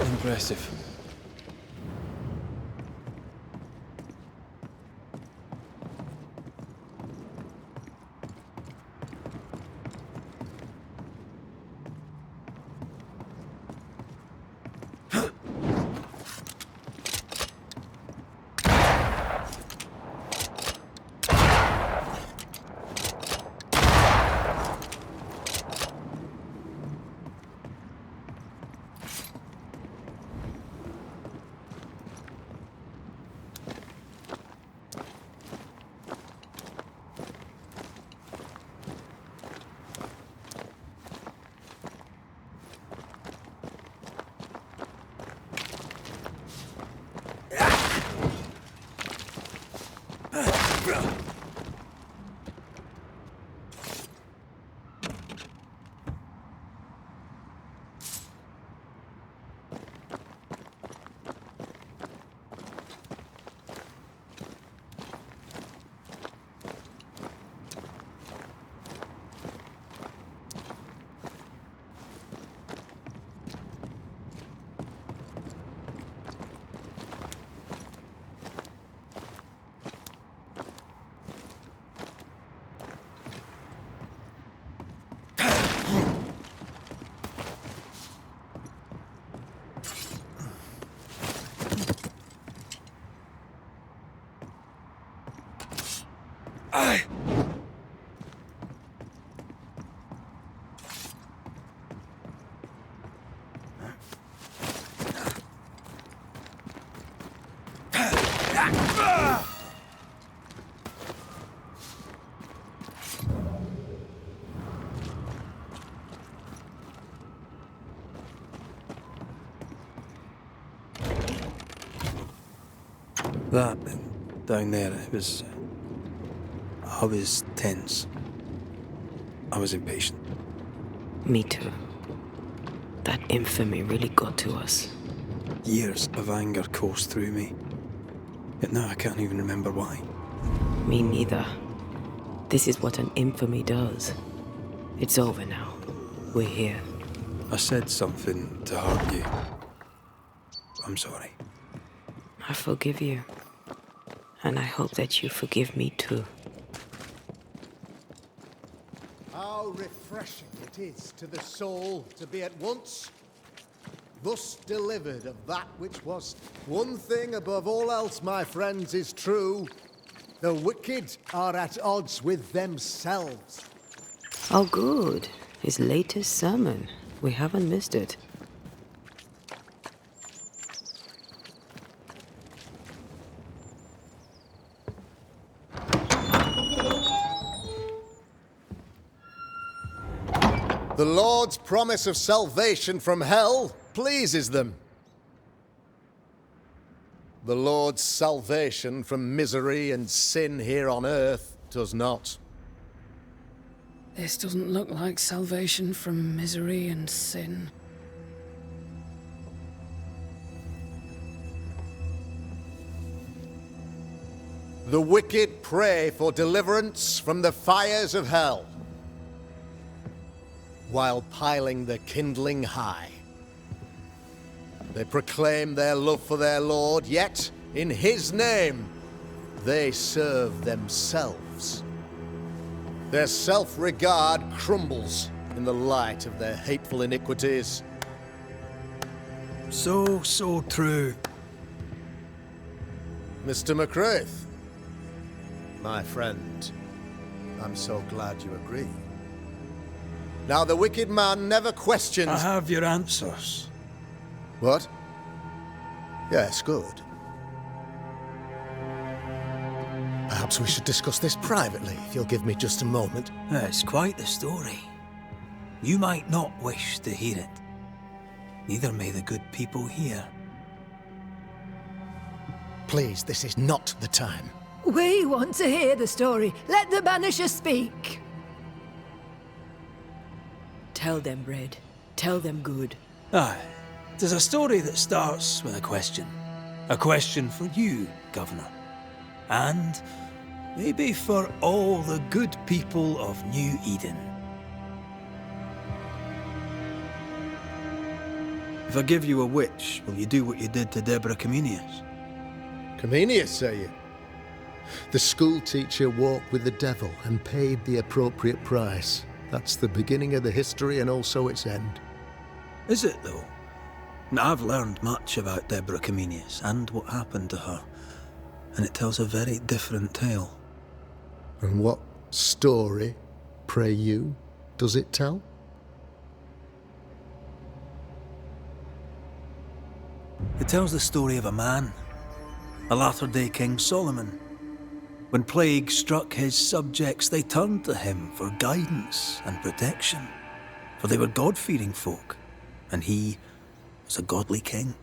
Impressive. That down there, I was tense. I was impatient. Me too. That infamy really got to us. Years of anger coursed through me. Yet now I can't even remember why. Me neither. This is what an infamy does. It's over now. We're here. I said something to hurt you. I'm sorry. I forgive you. And I hope that you forgive me too. How refreshing it is to the soul to be at once thus delivered of that which was. One thing above all else, my friends, is true. The wicked are at odds with themselves. Oh, good. His latest sermon. We haven't missed it. The Lord's promise of salvation from hell pleases them. The Lord's salvation from misery and sin here on earth does not. This doesn't look like salvation from misery and sin. The wicked pray for deliverance from the fires of hell. while piling the kindling high. They proclaim their love for their lord, yet, in his name, they serve themselves. Their self-regard crumbles in the light of their hateful iniquities. So true. Mr. McCraith, my friend, I'm so glad you agree. Now, the wicked man never questions... I have your answers. What? Yes, good. Perhaps we should discuss this privately, if you'll give me just a moment. It's quite the story. You might not wish to hear it. Neither may the good people here. Please, this is not the time. We want to hear the story. Let the Banishers speak. Tell them, Red. Tell them good. Aye. There's a story that starts with a question. A question for you, Governor. And maybe for all the good people of New Eden. If I give you a witch, will you do what you did to Deborah Comenius? Comenius, say you? The school teacher walked with the devil and paid the appropriate price. That's the beginning of the history and also its end. Is it, though? I've learned much about Deborah Comenius and what happened to her, and it tells a very different tale. And what story, pray you, does it tell? It tells the story of a man, a latter-day King Solomon. When plague struck his subjects, they turned to him for guidance and protection, for they were God-fearing folk, and he was a godly king.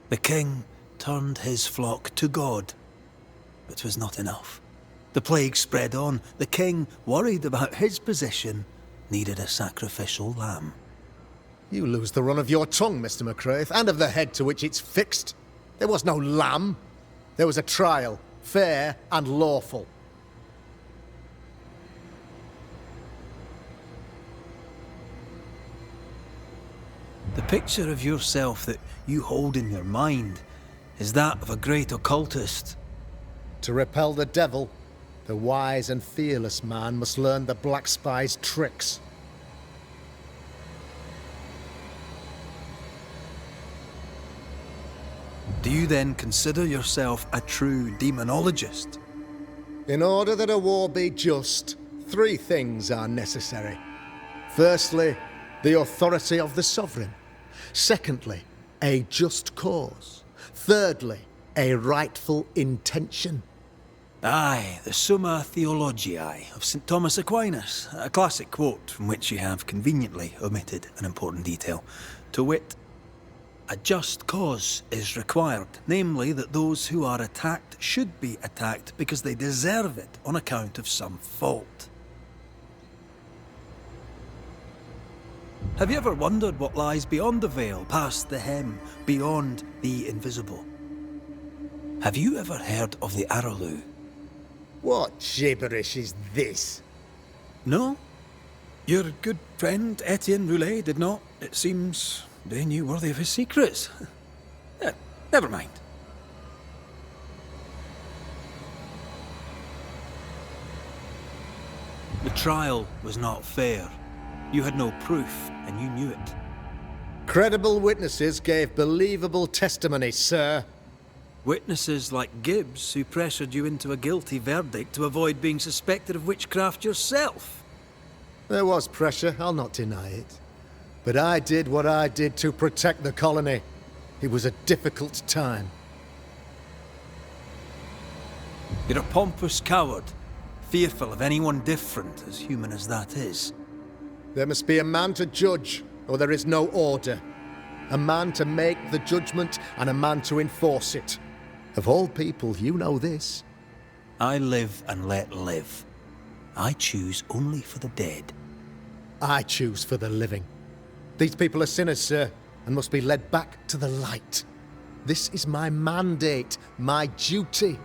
The king turned his flock to God, but it was not enough. The plague spread on. The king, worried about his position, needed a sacrificial lamb. You lose the run of your tongue, Mr. McCraith, and of the head to which it's fixed. There was no lamb. There was a trial, fair and lawful. The picture of yourself that you hold in your mind is that of a great occultist. To repel the devil, the wise and fearless man must learn the Black Spy's tricks. Do you then consider yourself a true demonologist? In order that a war be just, 3 things are necessary. Firstly, the authority of the sovereign. Secondly, a just cause. Thirdly, a rightful intention. Aye, the Summa Theologiae of St. Thomas Aquinas, a classic quote from which you have conveniently omitted an important detail. To wit, a just cause is required, namely that those who are attacked should be attacked because they deserve it on account of some fault. Have you ever wondered what lies beyond the veil, past the hem, beyond the invisible? Have you ever heard of the Araloo? What gibberish is this? No? Your good friend Etienne Roulet did not, it seems, deign you worthy of his secrets. Never mind. The trial was not fair. You had no proof, and you knew it. Credible witnesses gave believable testimony, sir. Witnesses like Gibbs, who pressured you into a guilty verdict to avoid being suspected of witchcraft yourself. There was pressure, I'll not deny it. But I did what I did to protect the colony. It was a difficult time. You're a pompous coward, fearful of anyone different, as human as that is. There must be a man to judge, or there is no order. A man to make the judgment, and a man to enforce it. Of all people, you know this. I live and let live. I choose only for the dead. I choose for the living. These people are sinners, sir, and must be led back to the light. This is my mandate, my duty.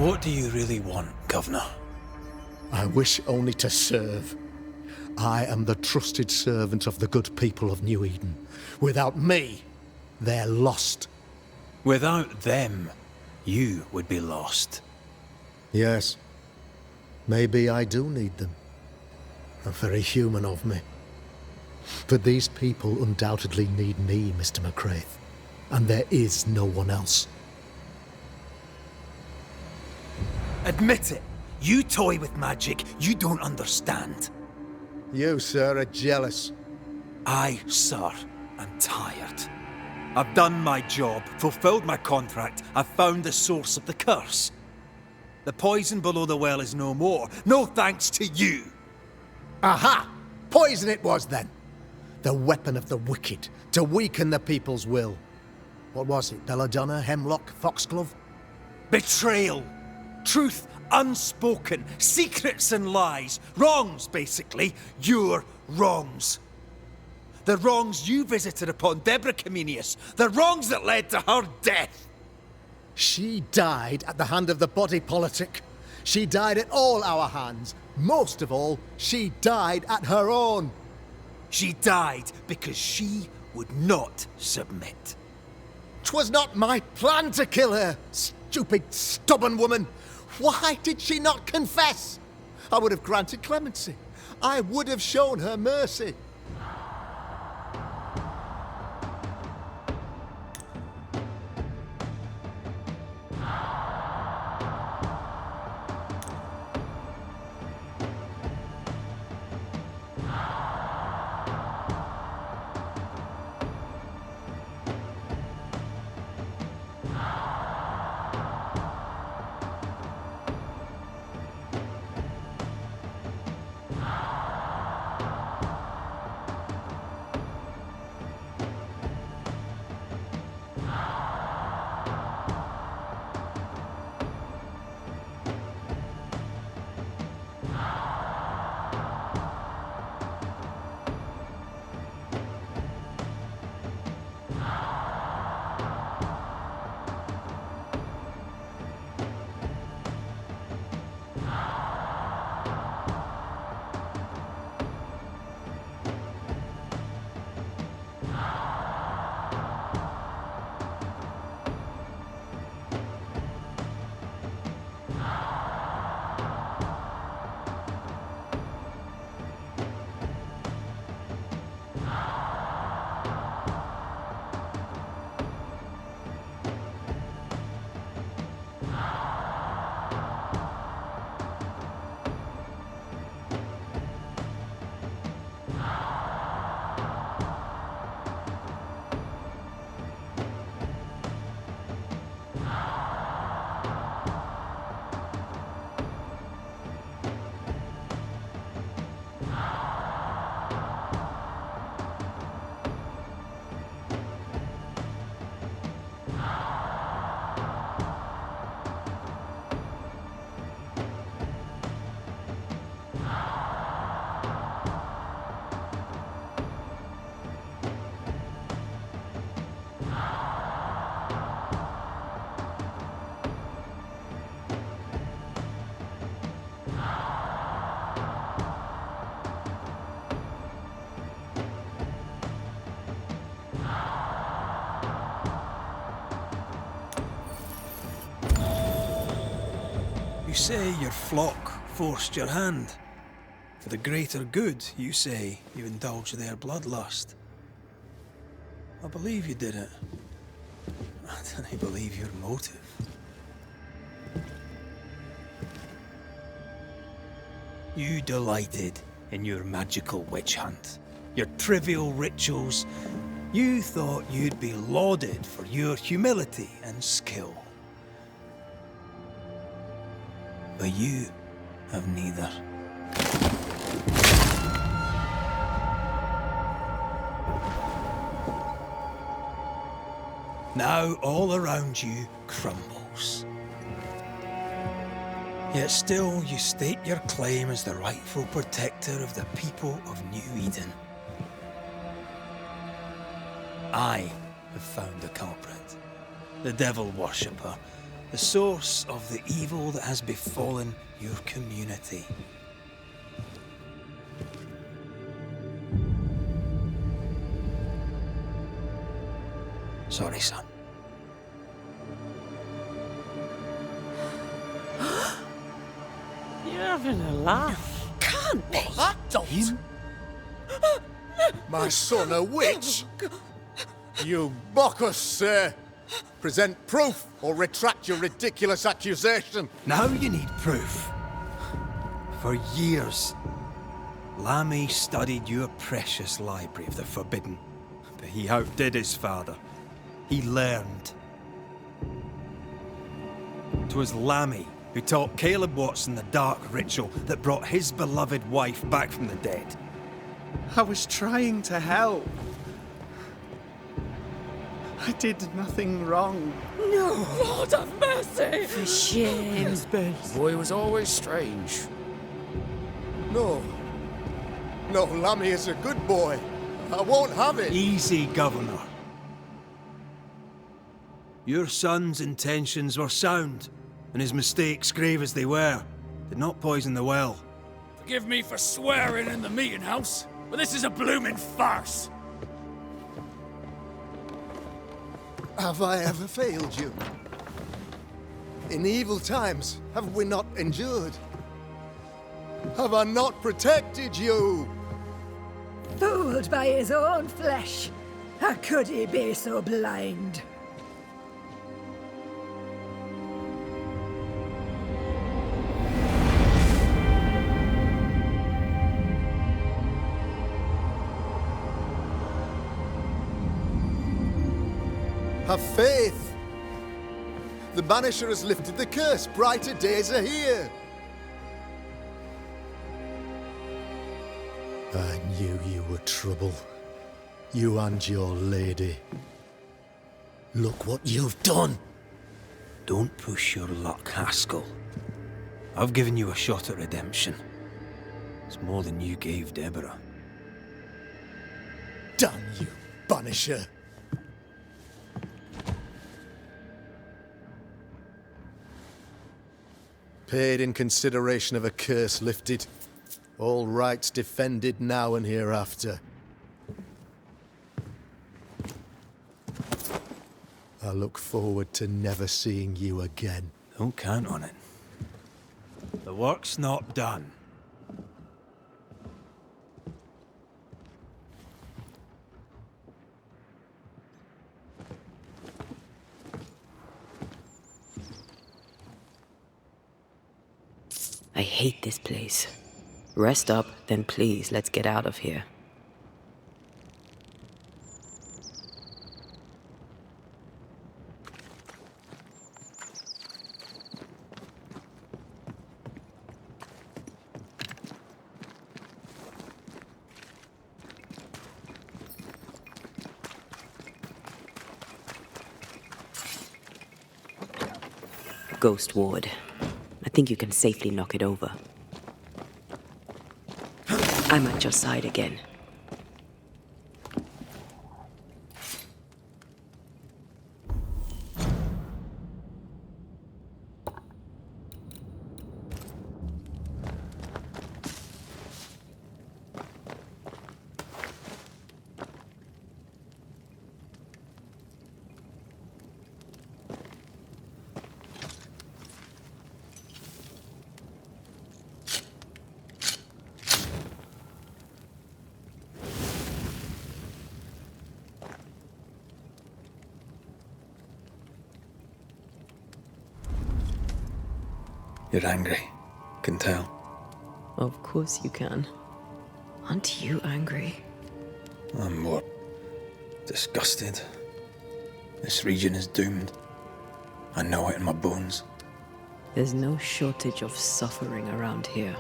What do you really want, Governor? I wish only to serve. I am the trusted servant of the good people of New Eden. Without me, they're lost. Without them, you would be lost. Yes. Maybe I do need them. Very human of me. But these people undoubtedly need me, Mr. McCraith. And there is no one else. Admit it. You toy with magic you don't understand. You, sir, are jealous. I, sir, am tired. I've done my job, fulfilled my contract, I've found the source of the curse. The poison below the well is no more, no thanks to you. Aha! Poison it was then. The weapon of the wicked, to weaken the people's will. What was it, belladonna, hemlock, foxglove? Betrayal. Truth unspoken, secrets and lies. Wrongs, basically. Your wrongs. The wrongs you visited upon Deborah Comenius. The wrongs that led to her death. She died at the hand of the body politic. She died at all our hands. Most of all, she died at her own. She died because she would not submit. 'Twas not my plan to kill her, stupid, stubborn woman. Why did she not confess? I would have granted clemency. I would have shown her mercy. You say your flock forced your hand. For the greater good, you say, you indulged their bloodlust. I believe you did it. I don't believe your motive. You delighted in your magical witch hunt, your trivial rituals. You thought you'd be lauded for your humility and skill. But you have neither. Now all around you crumbles. Yet still you state your claim as the rightful protector of the people of New Eden. I have found the culprit, the devil worshipper, the source of the evil that has befallen your community. Sorry, son. You're having a laugh. Can't be. That don't. My son, a witch? You mock us, sir. Present proof or retract your ridiculous accusation. Now you need proof. For years, Lamy studied your precious library of the forbidden, but he outdid his father. He learned. 'Twas Lamy who taught Caleb Watson the dark ritual that brought his beloved wife back from the dead. I was trying to help. I did nothing wrong. No. Lord have mercy! For shame. The boy was always strange. No. No, Lammy is a good boy. I won't have it. Easy, Governor. Your son's intentions were sound, and his mistakes, grave as they were, did not poison the well. Forgive me for swearing in the meeting house, but this is a blooming farce. Have I ever failed you? In evil times, have we not endured? Have I not protected you? Fooled by his own flesh. How could he be so blind? Have faith. The Banisher has lifted the curse. Brighter days are here. I knew you were trouble. You and your lady. Look what you've done. Don't push your luck, Haskell. I've given you a shot at redemption. It's more than you gave Deborah. Damn you, Banisher. Paid in consideration of a curse lifted. All rights defended now and hereafter. I look forward to never seeing you again. Don't count on it. The work's not done. I hate this place. Rest up, then please, let's get out of here. Ghost Ward. I think you can safely knock it over. I'm at your side again. You're angry. Can tell. Of course you can. Aren't you angry? I'm more disgusted. This region is doomed. I know it in my bones. There's no shortage of suffering around here.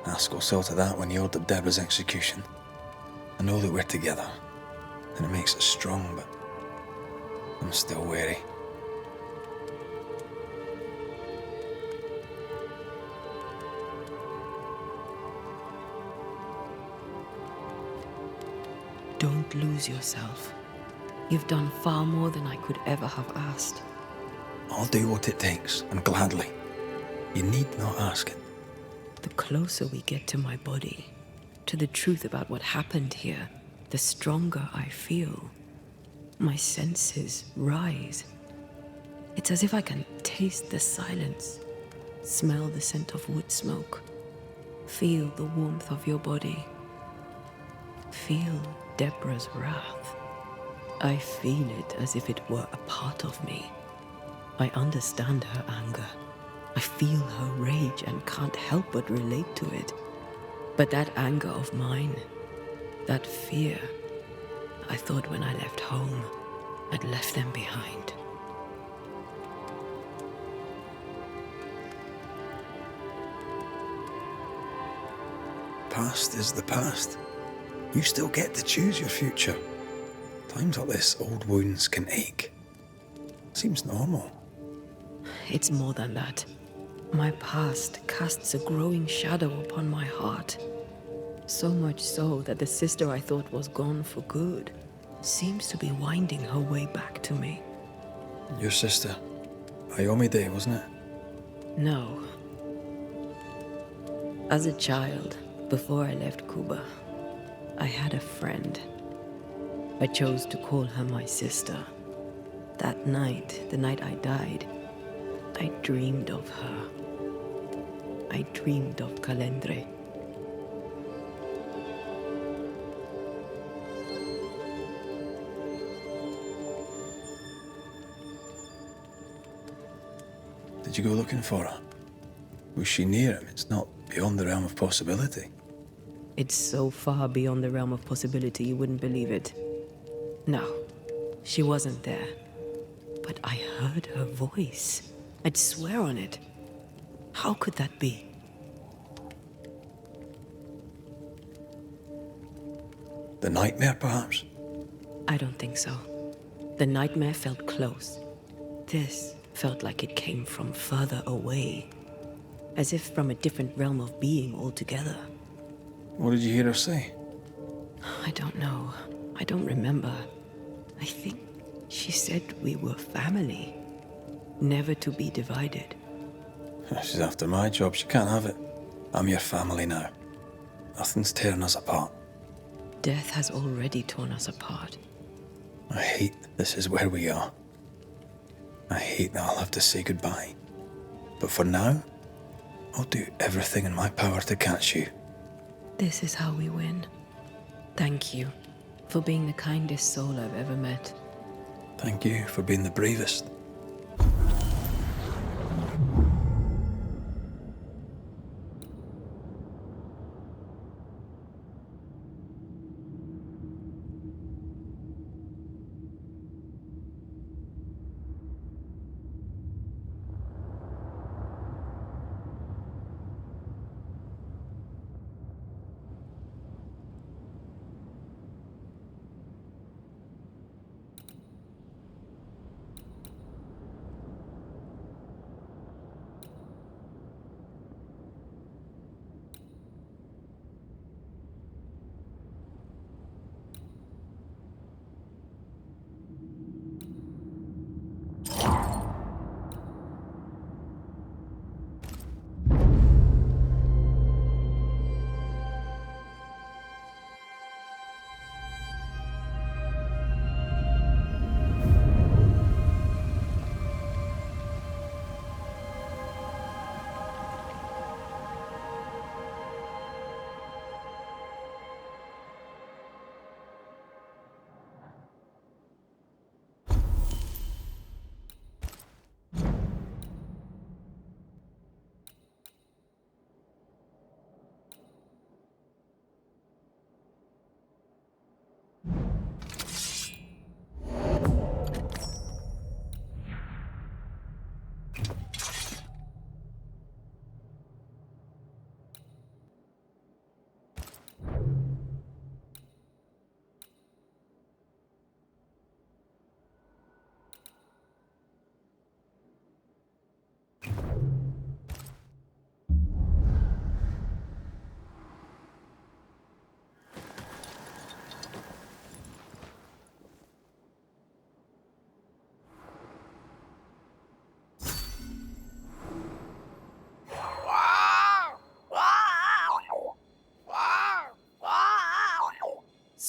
Haskell saw to that when he ordered Deborah's execution. I know that we're together, and it makes us strong, but I'm still wary. Don't lose yourself. You've done far more than I could ever have asked. I'll do what it takes, and gladly. You need not ask it. The closer we get to my body, to the truth about what happened here, the stronger I feel. My senses rise. It's as if I can taste the silence, smell the scent of wood smoke, feel the warmth of your body, feel Deborah's wrath. I feel it as if it were a part of me. I understand her anger. I feel her rage and can't help but relate to it. But that anger of mine, that fear, I thought when I left home, I'd left them behind. Past is the past. You still get to choose your future. Times like this, old wounds can ache. Seems normal. It's more than that. My past casts a growing shadow upon my heart. So much so that the sister I thought was gone for good seems to be winding her way back to me. Your sister, Ayomide, wasn't it? No. As a child, before I left Cuba, I had a friend. I chose to call her my sister. That night, the night I died, I dreamed of her. I dreamed of Calendre. Did you go looking for her? Was she near him? It's not beyond the realm of possibility. It's so far beyond the realm of possibility you wouldn't believe it. No, she wasn't there. But I heard her voice. I'd swear on it. How could that be? The nightmare, perhaps? I don't think so. The nightmare felt close. This felt like it came from further away. As if from a different realm of being altogether. What did you hear her say? I don't know. I don't remember. I think she said we were family. Never to be divided. She's after my job. She can't have it. I'm your family now. Nothing's tearing us apart. Death has already torn us apart. I hate this is where we are. I hate that I'll have to say goodbye. But for now, I'll do everything in my power to catch you. This is how we win. Thank you for being the kindest soul I've ever met. Thank you for being the bravest.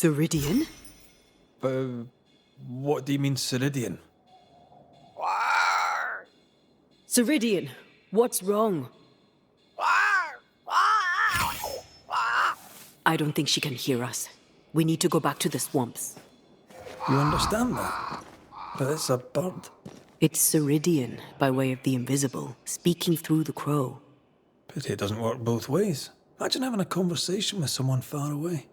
Ceridian? What do you mean, Ceridian? Ceridian, what's wrong? I don't think she can hear us. We need to go back to the swamps. You understand that? But it's a bird. It's Ceridian, by way of the invisible, speaking through the crow. Pity it doesn't work both ways. Imagine having a conversation with someone far away.